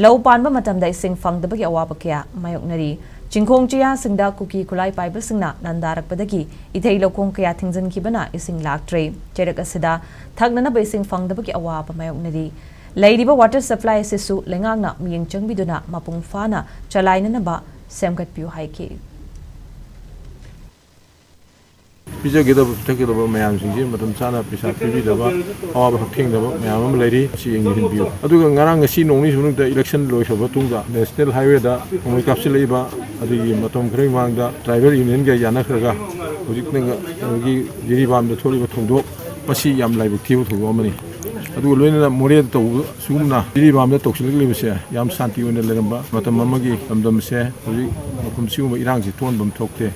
low panba matam da sing fangda bagi awapa kya mayoknari Chingkong Chia Singda Kuki Kulai Bible Singna Nandarak Padaki, Itay Lokong Kaya Tingzan Kibana, Ising Laktre, Jerak Asida, Tagnana Basing Fang the Baki Awa Pamayok Nadi. Lady Ba Water Supply Sisu, Lengana, Ming Chung Biduna, Mapung Fana, Chalaina Ba, Semgat Pu Haiki. Pizza get up, take it over Mayam Singh, Madam Sana, Pisa, or King, Mayam lady, seeing in view. I do Naranga see only the election laws of Batunga, National Highway, when we capture labor at the Matom Kringwanga, Tribal Union Yanakaga, Jiribam, the Tori Batundo, Pasi Yam like a kill to Romani. I do learn that Moria to Sumna, Jiribam, the Toxin, Yam Santi in the Lemba, Matamamagi, Amdamse, consumer Irangi, Tonbum Tokte.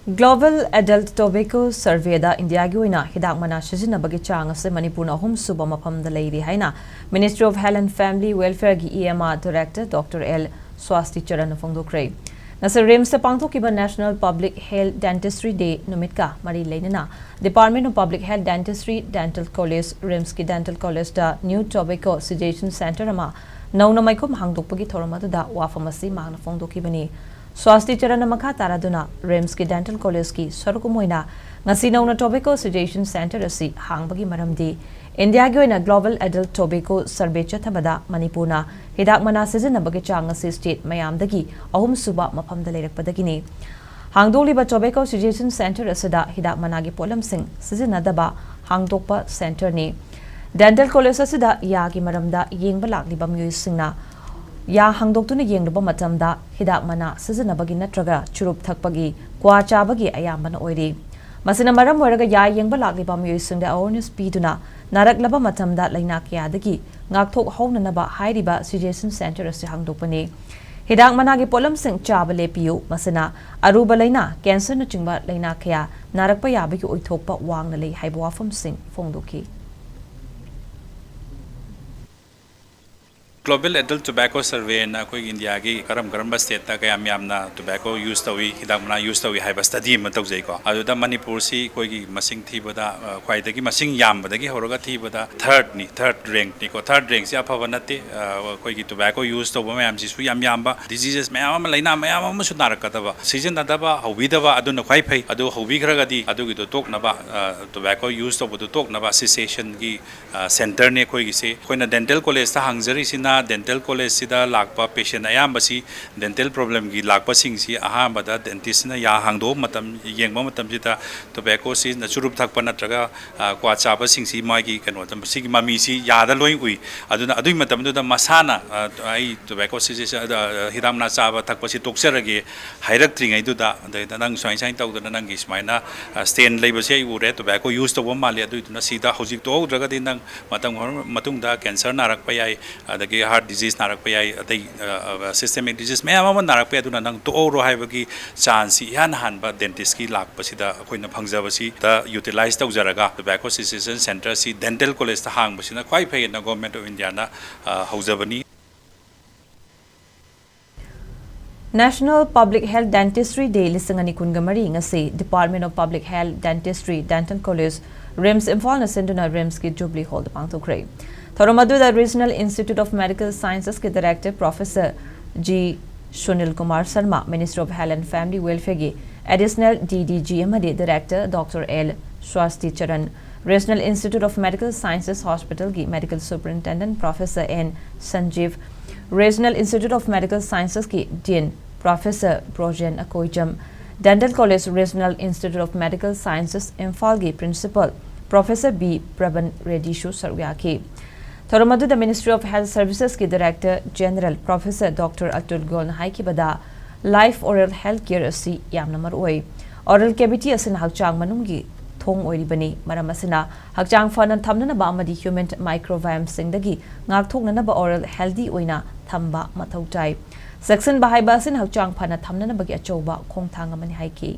Global Adult Tobacco Survey da India gi oina hidak mana shijina bagi chang ase Manipur na hum suba mafam da leiri haina Ministry of Health and Family Welfare gi EMR Director Dr. L Swasti Charan Fongdokre Nasir Rims se pangthokiba National Public Health Dentistry Day numitka mari leinana Department of Public Health Dentistry Dental College Rims ki Dental College da New Tobacco Suggestion Center ama nauna maikom hangdokpagi thoramadu da wafamasi magna fongdokibani Swasti Charana Makha Taraduna, Rims ki Dental College ki Sorukumoina, Ngasi Nauna Tobacco Suggestion Center asi Hangbagi Maramdi, India Goina Global Adult Tobacco Survey Chathabada, Manipuna, Hidak Mana Season Bagachang Asi State Mayam Dagi, Ahum Suba Mapam Dalek Padagini. Hangdoliba Tobacco Suggestion Center asida Hidak Managi Polam Singh, Season Adaba, Hangdokpa Center ni. Dental College asida Yagi Maramda, Ying Balak Liba Musingna. Ya hangdoktuna yengdaba matamda hidak mana sizinabagi natraga churup thakpagi kwa chabagi ayambana oiri masina maram waraga ya yengba lakliba miyoi singda awareness piduna naраꯛꯂꯕ matamda laina kayadagi ngakthok haunanaba hairiba suggestion center ase hangdopani hidak managi polamsing chaba lepiu masana aruba laina cancer na chingba laina kaya narakpa yabagi oithokpa wangna lei haiba wafam sing phongdoki Global Adult Tobacco Survey na koi India gi karam state ta kaya miyamna tobacco use tawi hidamna use tawi haiba study ma tawjai ko aduda Manipur si koi gi masing thibada khwaidagi masing yambadagi horoga thibada third rank ni ko third rank si aphaba nate koi gi tobacco use tawba mayam si su yamba diseases mayam laina mayam ma su narakadaba season adaba hobidaba aduna khwai phai adu hobi khragadi adu gi tok naba tobacco use tawba tok naba cessation gi center ne koi gi se koina dental college ta hangjari sina dental college sida lakpa patient ayambasi dental problem gi lakpa sing si ahambada dentist na ya hangdo matam yengma matam sida tobacco si na churup thakpa natraga kwa chaba sing si mai gi kano tam si mami si yada loi ui aduna adui matam du da masana ai tobacco si hidam na chaba thakpa si tokserage hairak tringai du da nang swai sai tau da nang gi smaina stain leiba se ure tobacco use to mali adu na sida hojik to draga din nang matung da cancer narak pa yai adagi heart disease narak pa yai atai systemic disease mayam narak pa aduna nang to oro haibagi chance yan han ba dentist ki lak pasida koina phangjaba si ta utilize tau jaraga tobacco cessation center si dental college ta hang basina khwai phai na government of India na haujabani National Public Health Dentistry Day lisangani kungamari ngasi Department of Public Health Dentistry Dental College RIMS Imphal na senduna RIMS ki Jubilee Hall pangthokre Thoramadu the Regional Institute of Medical Sciences ke Director Professor G Sunil Kumar Sharma Minister of Health and Family Welfare ki Additional DDG amadi Director Dr. L Swasti Charan Regional Institute of Medical Sciences Hospital ki Medical Superintendent Professor N Sanjeev Regional Institute of Medical Sciences ki Dean Professor Projen Akoijam Dental College Regional Institute of Medical Sciences Imphal ki Principal Professor B Praban Redishu Sarwyaki Thoramadu the Ministry of Health Services ki Director General Professor Dr. Atul Gon Haikibada Life Oral Health Care asi yamna maroi Oral cavity asin hakchang manungi thong oiribani maramasina hakchang fanan thamna ba amadi human microbiome singdagi ngak thokna ba oral healthy oina thamba mathau tai section bahaiba sin hakchang phana thamna bagi achoba khongthang amani haiki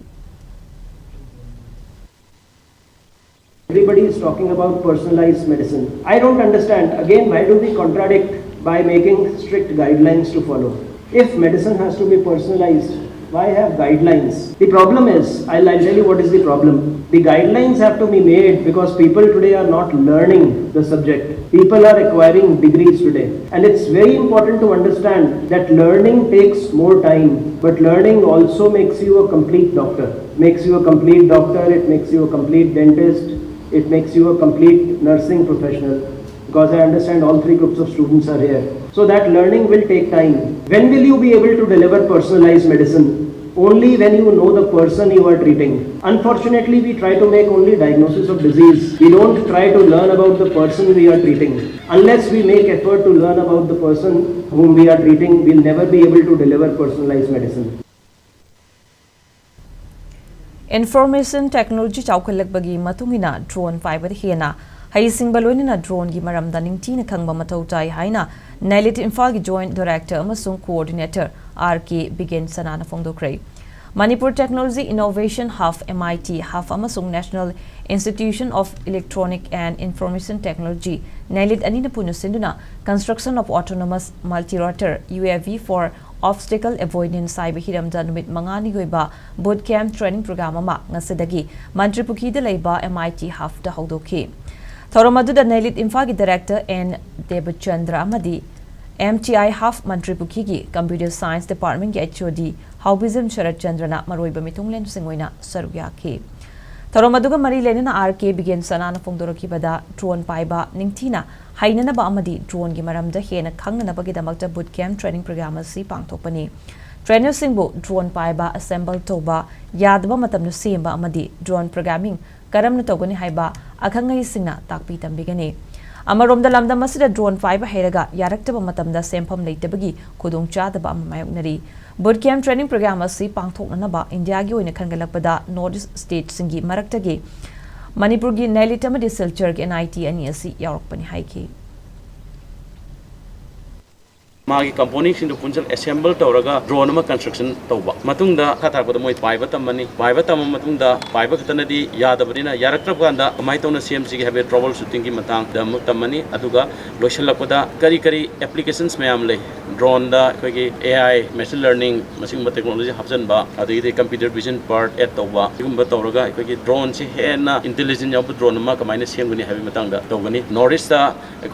Everybody is talking about personalized medicine. I don't understand. Again, why do we contradict by making strict guidelines to follow? If medicine has to be personalized, why have guidelines? The problem is, I'll tell you what is the problem. The guidelines have to be made because people today are not learning the subject. People are acquiring degrees today. And it's very important to understand that learning takes more time, but learning also makes you a complete doctor. Makes you a complete doctor, it makes you a complete dentist, it makes you a complete nursing professional, because I understand all three groups of students are here. So that learning will take time. When will you be able to deliver personalized medicine? Only when you know the person you are treating. Unfortunately, we try to make only diagnosis of disease. We don't try to learn about the person we are treating. Unless we make effort to learn about the person whom we are treating, we'll never be able to deliver personalized medicine. Information technology chaukhalagbagi matungina drone fiber hiana haising balonina drone gi maramda ningtina khangba mathau tai haina Nailit Imphal gi joint director amasung coordinator RK begin sanana phongdokre Manipur Technology Innovation Hub MIT Hub amasung National Institution of Electronic and Information Technology Nailit anina punu sinduna construction of autonomous multi-rotor UAV for obstacle avoidance cyber hiramda numit mangani goiba boot camp training program ama ngasedagi Mantripuki de leiba MIT Hub da haudoki Thoramadu da Nailit Imphal gi director N Debachandra amadi MTI Hub Mantripuki gi computer science department gi HOD Haubizm Sharat Chandrana maroiba mitunglen singoina saruyaki Thoramadu mari lenina RK begin sanana phongdoroki bada drone paiba ningtina hainana ba amadi drone gi maramda hena khangna bagi damakta boot camp training program asi pangthokpani trainer singbo drone paiba assemble toba yadba matamnu semba amadi drone programming karamna togani haiba akhangai singna takpi tambigani amaromda lamda masida drone paiba heraga yaraktaba matamda sempham leitabagi khudong chadaba amayoknari boot camp training program asi pangthokna ba India gi oina khangalakpada North State singi maraktagi Manipurgi Nelly Tamadi Silcher NIT NESC Yorkpani Haiki. मागी components सिंदु पुंजल assemble तौरगा drone अमा construction तौबा मतुंगदा खातारबदा मोय पाइबा तमनी पाइबा तम मतुंगदा पाइबा खतनदी यादबनिना यारक्त्रब कांदा अमाय तौना CMC गे हेबे ट्रबल शूटिंग की मतांग दम तमनी अदुगा लोइसलकपदा करी करी एप्लीकेशंस मयाम ले ड्रोन दा कोगी AI machine learning machine technology हबजनबा अदगी कंप्यूटर विजन पार्ट एड तौबा इगुंबा तौरगा कोगी ड्रोन से हेना इंटेलिजेंट याब ड्रोन अमा कमाइना सेमगनी हेबे मतांगदा तौगनी नॉर्थ ईस्ट दा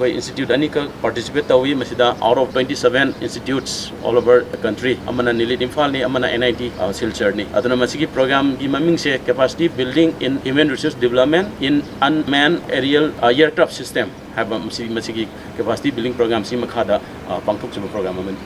कोई इंस्टीट्यूट अनिका पार्टिसिपेट तौवी मसिदा out of 27 institutes all over the country. Amana Nilit Imphal ni amana NIT Silchar ni. Aduna masigi program gi maming se capacity building in human resource development in unmanned aerial aircraft system. Haba masigi capacity building program si makhada pangthok chaba program aman.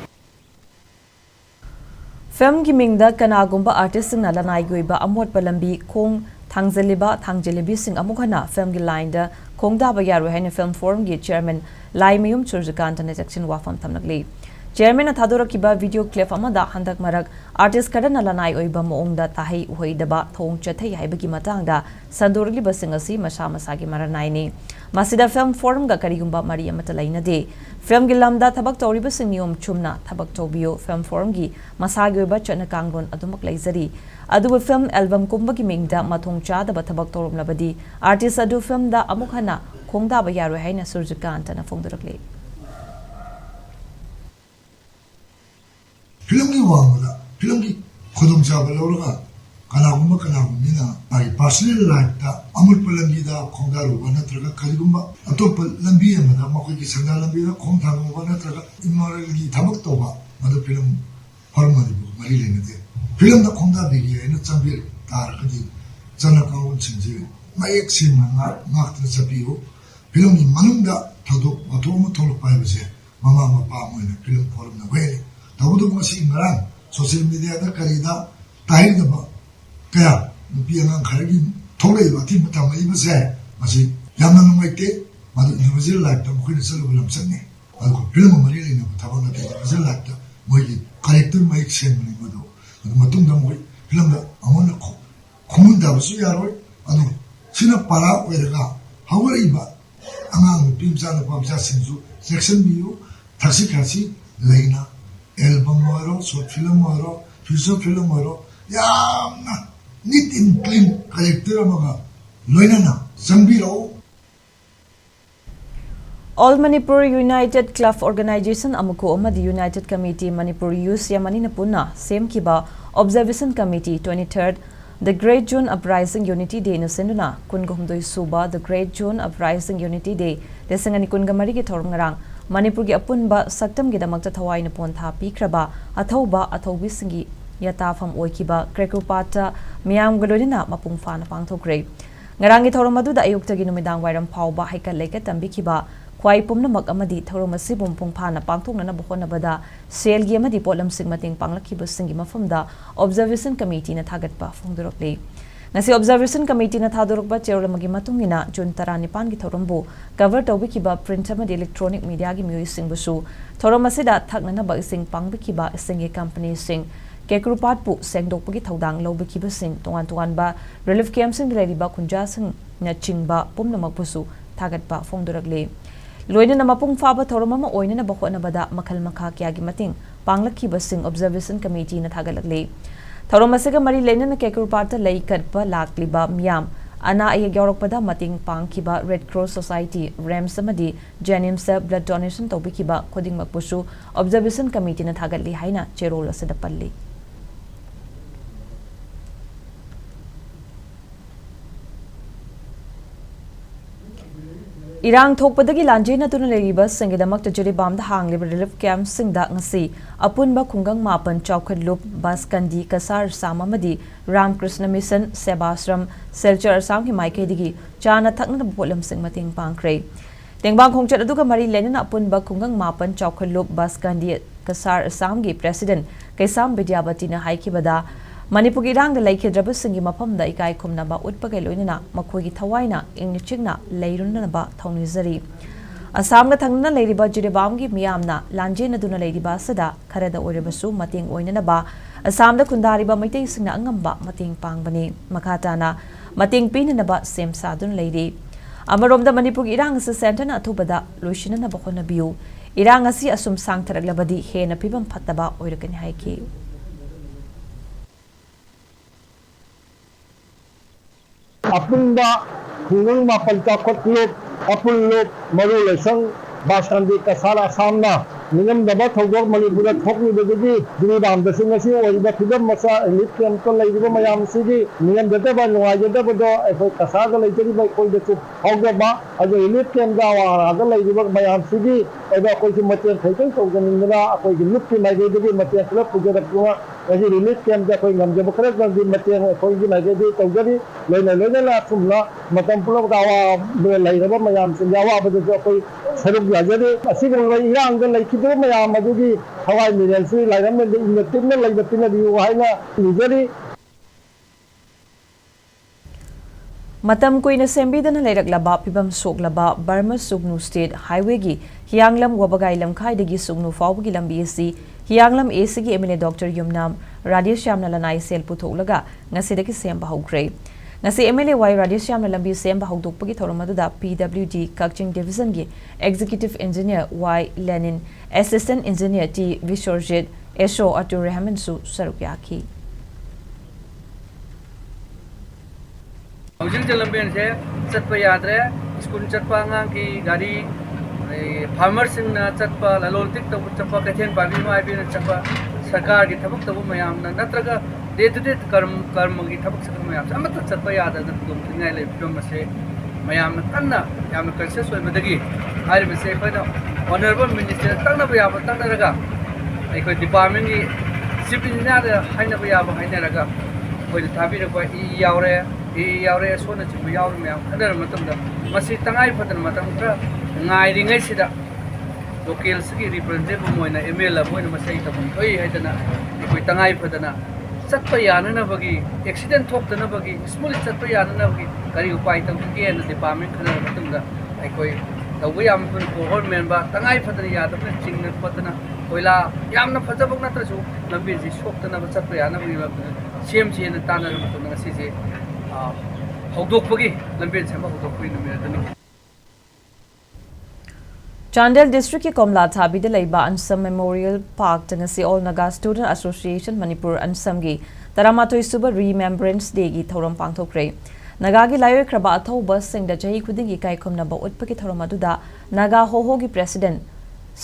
Film gi mingda kanagumba artist sing na lanai goiba amot palambi khong thangjelibi sing amukhana film gi line da khongda ba yaru haina film forum gi chairman Lai Mayum Churjukanta na section wafam thamnakli. Chairman Thadora Kiba video clip Amada Handak Marak artist Kadana Lanai Oiba Moongda Tahi Uhaidaba Thong Chatay Haibagi Matanga Sandurli Basingasi Masha Masagi Maranaini Masida Film Forum Gakarigumba Maria Matalaina Day Film Gilamda Tabak Tori Basinium Chumna Tabak Tobio Film Forum Gi Masagi Bachana Kangon Adumak Lazari Adu film album Kumbagi Mingda Matung Chada Batabak Torum Labadi artist Adu film da Amukhana Kongda Bayaru Haina Surjukanta na Fongdurakli Film ki wangula, film ki khodum jaba lawra kanagumina ai personal life ta amul palambi da khongdaru banatraga kaligumba atop lambi amada makoi ki sanga lambi da khongtharu banatraga immoral gi thabak toba madu film hormone mari lenade film da khongda bigi ena chambir tar kadi chana kaun chinji mayak sim ngak tra chapiu film ni manungda thadok atom tholok pai bese mama mapa moina film forum na wele Tahu masih ngarang social media ada karida tahir daba kaya nupi angang kharagi tholai ba ti matam mai base masih yamna nungai te madu individual life ta mukhin selu bulam sanne madu film mari le na thaban na individual life ta moi character mai sen ni madu matung da moi film da amona khumun da su yaroi adu sina para weraga hawari ba angang nupi msa na pamsa sinju section biu thasi khasi leina album waro, short film waro, feature film waro, yamna neat and clean character amaga loina na zambiro. All Manipur United Club Organization Amuko Amadi United Committee Manipur Youth Yamanina Puna Same Kiba Observation Committee 23rd The Great June Uprising Unity Day no Senduna Kungomdoi Suba The Great June Uprising Unity Day Desangani Kungamari ki Thorngarang Manipur gi apunba saktam gi damakta thawai na pon tha pikraba athauba athobi singi yatafam oikiba krekupata miam galodina mapung fa na pangthokre ngarangi thoromadu da ayukta gi numidang wairam phauba haika leke tambikiba kwai pumna mak amadi thoromasi bumpung pha na pangthokna na bohona bada sel gi amadi polam sing mating panglakhiba singi mafamda observation committee na thagatpa phongdurokle Nasi Observation Committee na thadurukba cherolamagi matungina June 19 gi thorombu cover tawbikiba print amadi electronic media gi mui singbusu thoromasida thaknana ba sing pangbikiba singi company sing kekrupat pu sengdokpagi thodang lobbikiba sing tongan ba relief camp sing leriba kunja sing na chingba pumnamakbusu thagatba phongdurakle loina na mapung fa ba thoromama oina na bahona bada makhal makha kya gi mating panglakhiba sing Observation Committee na thagalakle Thoromasiga Mari Lena na Kekurpata Lay Kadpa Lakliba Miam Ana ay Yorokpada Mating Pangkiba Red Cross Society Ram Samadi Janimsa Blood Donation Tobikiba Koding Magpusu Observation Committee na Tagali Haina Cherola Sedapalli Irang thokpadagi lanjena tuna leriba singidamakta jiribamda hangliba relief camp singda ngasi apunba khungang mapan chaukat loop baskandi kasar samamadi Ramkrishna Mission Sebasram Selchar Assam ki maikaidigi chana thakna bolam sing mating pangkre tengbang khongchat aduga mari lenena apunba khungang mapan chaukat loop baskandi kasar Assam gi president Kaisam Vidyabati na haikibada Manipur gi rang da laikhidraba singi mafam da ikai khumna ba utpagai loinana makhoi gi thawaina ingnichingna leirunna ba thaunizari Assam ga thangna leiriba jiribam gi miyamna lanjena duna leiriba sada kharada orebasu mating oinana ba Assam da kundari ba maitai singna angamba mating pangbani makatana mateng pinanaba sem sadun leiri. Amaromda Manipur irang sa center na atubada loisina na bako na biu. Irang asi asum sang taraglabadi he na pibam pataba oirakani haiki. Apunda hungang mapalta kotlop apulop marulesang basandi kasala samna ningam daba thogok Manipura thokni begidi dini dam dasingasi oiba khidam masa elite camp ko leiba mayam sigi ningam data ba nuai data bodo efo kasada leiteri ba koi detu hogga ba ajo elite camp da wa ada leiba mayam sigi eba koi ki matien thaikai to ganindra koi ki lupti mai gedi matien club pujada kuma aji elite camp da koi ngam jaba kare di matien koi ki mai gedi to gadi leina la sumla matam pulo da wa leiba mayam sinjawa bodo koi saruk yajade asigol irang da leikidro mayam adugi hawai mirensi lairam de innatinna laibatina di waina nijari Matam kuina sembidana leiraklaba pibam soklaba Burma Sugnu State Highway gi Hianglam Wabagai Lamkhai degi Sugnu Fawgi lambi asi Hianglam AC gi MLA Dr Yumnam Radius Shamna Lanai sel putholaga ngasidagi semba haugrei ngasi MLA Y Radius Shamna lambi semba haudokpagi thoromaduda PWD Kakching Division gi Executive Engineer Y Lenin Assistant Engineer T Vishorjit Esho Atur Rahman su sarukyaki Housing Jalambien से चटपा याद रहे school चटपा आंग की गाड़ी farmers in चटपा लालोटिक तब चटपा कैथेन party में IB चटपा सरकार की थबक तब मयाम नत्रगा डे टू डे कर्म की थबक सकम मयाम अमत चटपा याद है तुम तिंगाई ले फिल्म से मयाम कन्ना याम कंसेस होय मदगी आरे बसे कोइना ऑनरेबल मिनिस्टर तंगना बयाब तंगनरगा अखोय डिपार्टमेंट की चीफ इंजीनियर हाइना बयाब हाइनरगा कोइ थाबी रे कोइ यावरे यावरे सोना चिप यावरे मैम खदर मतमदा मसी तंगाई फदन मतम खरा ngairiङै sida local sigi representative moina ML moina masai tabun oi haidana ikoi tangai fadana chatpa yana na bagi accident thokdana bagi smooth chatpa yana na bagi kari upai tam ke na department khana matunda ikoi tawai am pun government ba tangai fadana yadapna chingna fadana koila yamna fajabak natra su lambi ji soktana ba chatpa yana bagi CMC na tanar matunda ngasi je hawdokpagi lambi chamba hawdokpagi numerani Chandel District ki Komla Thabi de Leiba Ansam Memorial Park tangasi All Naga Student Association Manipur Ansam gi Taramatoi Suba Remembrance Day gi thoram pangthokre Naga gi layo kraba atho bus sing da jahi khuding gi kai khomna ba utpa ki thoram aduda Naga Hoho gi President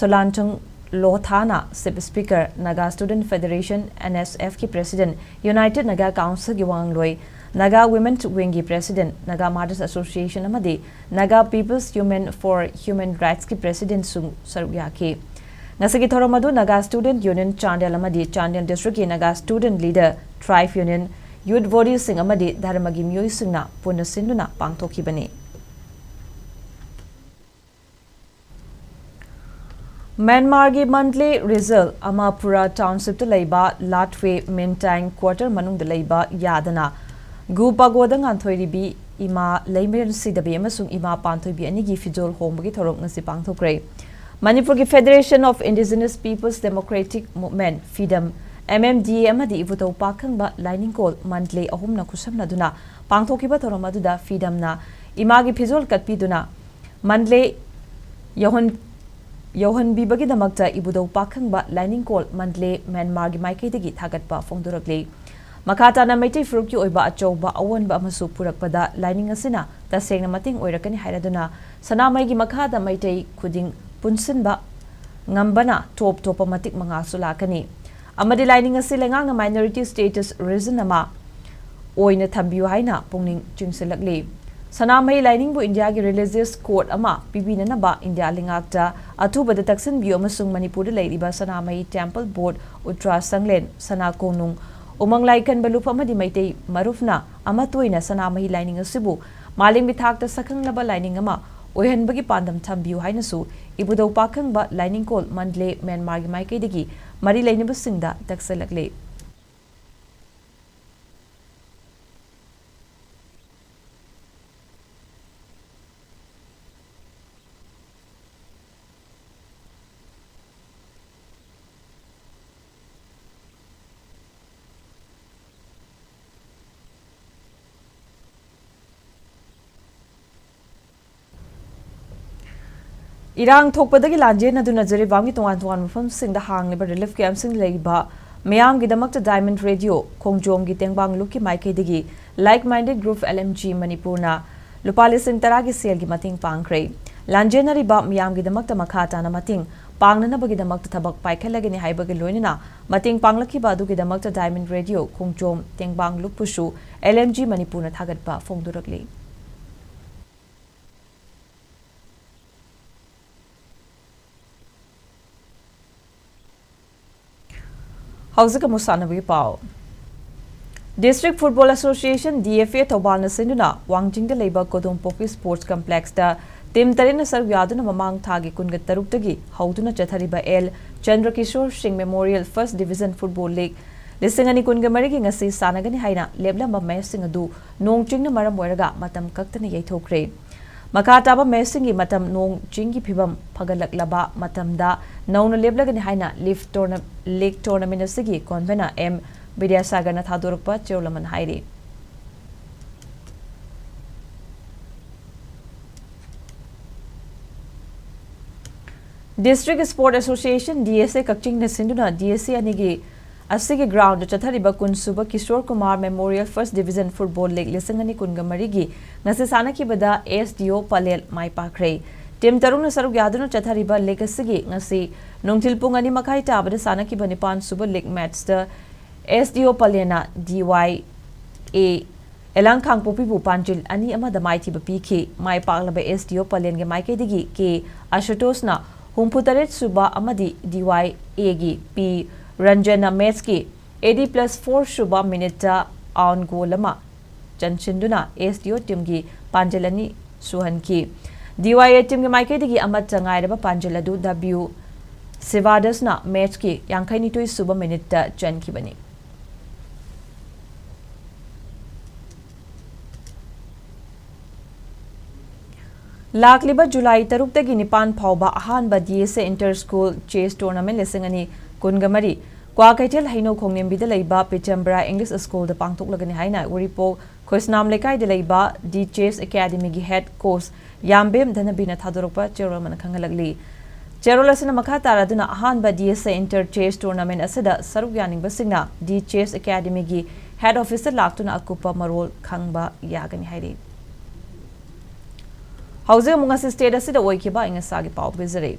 Solanchang Lothana Sip Speaker Naga Student Federation NSF ki President United Naga Council gi wangloi Naga Women Wing ki President Naga Mothers Association amadi Naga People's Human for Human Rights ki President sung sarugyaki ngasagi thoramadu Naga Student Union Chandel amadi Chandel District ki Naga Student Leader Tribe Union Youth Body sing amadi dharmagi myoi singna punna sinduna pangthokibani Myanmar gi monthly result Amapura Township to leiba Latwe Mintang Quarter manung de leiba yadana Gu pagodang anthoi ima leimeran sidabi amasung ima panthoi bi anigi fijol hombagi thorok ngasi pangthokre Manipur ki Federation of Indigenous Peoples Democratic Movement FIDM MMDA amadi ivuto pakhang ba lining call monthly ahum na kusamna duna pangthokiba thorom aduda FIDM na ima gi fijol katpi duna monthly yohan bibagi damakta ibudo pakhang ba lining call monthly Myanmar gi maikei degi thagatpa fongdorakle Makata na Maitai Fruit ki oiba achoba awan ba amasu purakpada lining asina taseng na mating oirakani hairaduna sanamai gi makada Maitai khuding punsin ba ngambana top matik mga sulakani amadi lining asi lengang na minority status reason ama oina thambiu haina pungning chingselakli sanamai lining bu India gi religious court ama pibina na ba India lingakta athuba da taksin biu amasung Manipur de leiriba sanamai temple board utra sanglen sana konung Umang laikan balup amadi Maitai marufna ama toina sanamahi lining asibu maling bithakta sakhang laba lining ama oihan bagi pandam thambiu haina su ibudau pakhang ba lining call mandle Myanmar gi maikai degi mari lainaba singda taksalakle Irang thokpadagi lanjen aduna Jeribamgi tongan mafamsingda hangliba relief campsing leiba mayamgidamakta Diamond Radio Khongjomgi tengbang luki maikaidagi like-minded group LMG Manipurna lupa lising taragi selgi mating pangkre lanjen riba mayamgidamakta makata na mating pangnanabagidamakta tabak paikhalagini haibagi loinina mating panglakiba adugidamakta Diamond Radio Khongjom tengbang lukpushu LMG Manipurna thagatba fongdurakli Hausa Musanabi Pau District Football Association DFA Tobana Sinduna Wangjing the Labor Kodum Poki Sports Complex da Tim Tarina Sarvyaduna Mamang Tagi Kunga Tarutagi Hauduna Chathariba L Chandrakishore Singh Memorial First Division Football League Lissingani Kunga Marigi Ngasi Sanagani Haina Lebla Mamesing Adu Nong Ching Maramweraga Matam Kaktani Yatokre Makataba Messingi Matam Nong Chingi Pibam Pagalak Laba Matam da Nauna Leblagani Haina League Tournament Sigi Convena M Vidyasagar Nathadurpa Cholaman Hairi District Sport Association DSA Kakching Nasinduna DSA Anigi Asigi ground Chathariba Kunsuba Kishore Kumar Memorial First Division Football League Lisangani Kungamarigi Nasisana Kibada SDO Palel Mai Pakre Tim Taruna Saruk Yaduna Chathariba Legasigi Nasi Nungtilpungani Makai Tabada Sana Kibanipan Super League match the SDO Palena DYA Elang Kang Popi Panjil Ani Ama the Mighty Bapiki Mai Paklaba SDO Palen Maike Digi K Ashutosna Humputaret Suba Amadi DYA Gi P Ranjana Metski 80+4 Shuba Minita on Golama Janchinduna SDO Timgi Panjalani Suhanki DYA Timgi Maikedi Amat Jangairaba Panjaladu W Sivadasna Metski Yankainito Suba Minita Jankibani Lakliba July Tarukta Nipan Pauba Ahanba DSA Inter School Chase Tournament Lissingani Kungamari Kwa Kaitel Haino Kongnembi de Leiba Pichambra English School the Pangtok Lagani Haina Uripo Kosnam Lekai de Leiba D Chase Academy gi head coach Yambem Danabina Thadurupa Cheroman Kangalagli Cherolasina Makata Raduna Ahanba DSA Inter Chase Tournament Asada Sarugyaning Basina D Chase Academy gi head officer Laktuna Akupa Marol Kangba Yagani Hairi Housing Mungasi State Asida Oikiba Ingasagi Pau Bizare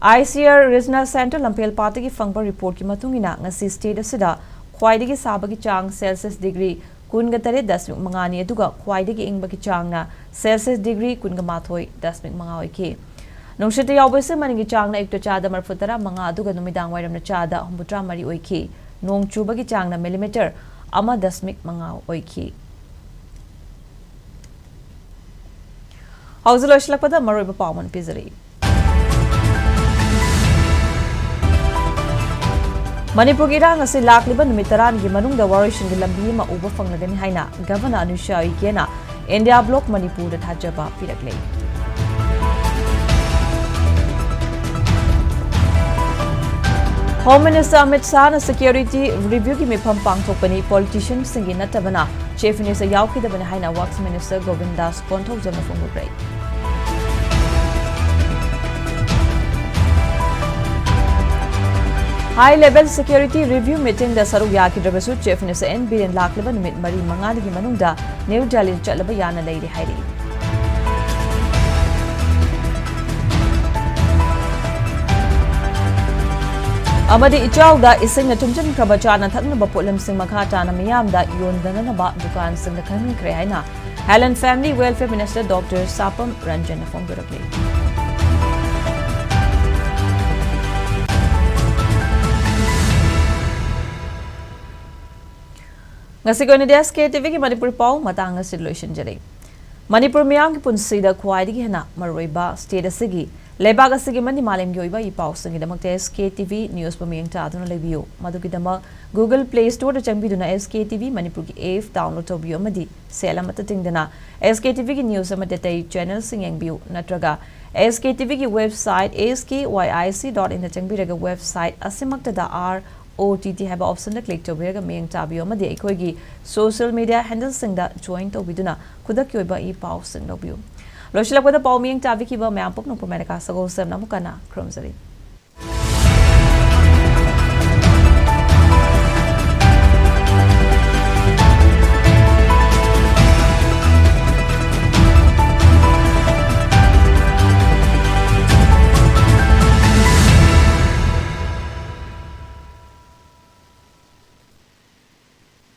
ICR Regional Center Lampel Party ki Fangba report ki matungina ngasi state asida khwaidagi sabagi chang Celsius degree kunga tare 10.5 aduga khwaidagi ingba ki chang na Celsius degree kunga mathoi 10.5 oike nongshite yawbese maningi chang na ekto chada marfutara manga aduga numidang wairam na chada humbutra mari oike nong chuba ki chang na millimeter ama 10.5 oike Hausa Loshlakpada Maroiba Pawman Pizari Manipur irang asi lakliba numitaran gi manungda warishin gi lambi ma uba fanglagani haina Governor Anusha Ikena India Block Manipur da thajaba piraklei Home Minister Amit Shah na security review gi mifam pangthokpani politician singi natabana Chief Minister Yauki da bana haina Works Minister Govindas Konthok jama fongubrei High level security review meeting da Saruk Yaki Drabasu Chief Minister N. Biren Laklaba Numit Mari Mangadi Manungda New Delhi Chalaba Yana Lady Hairi. Amadi Ichauda Ising na Tumjin Krabachana Tatnaba Pulam Sing Makata na Miyamda Yondanaba Dukan Sing the Kamin Krehaina Helen Family Welfare Minister Dr. Sapam Ranjan Fongurakli. Ngasigoni dia Sktv'S Manipuri Pau matanga situation jari. Manipur miyam ki punsi da khwaidigi hena maroiba state asigi lebaga asigi mani malem gi oiba I pau sangi damak Sktv'S news pamiyang ta aduna lebiyo maduki dama Google Play Store da changbi duna Sktv'S Manipur ki app download tobiyo madi sela mata tingdana Sktv'S ki news ama data channel singeng biyo natraga Sktv'S ki website skyic.in da changbi raga website asimakta da OTT have option da click to bega meng tabiyo madi ekhoi social media handles sing da join to biduna kudak yoiba I pau sing lobiyo Loshilak with the Palming Tavi Kiba Mampuk no Pomerica Sago Sem Namukana, Cromsary.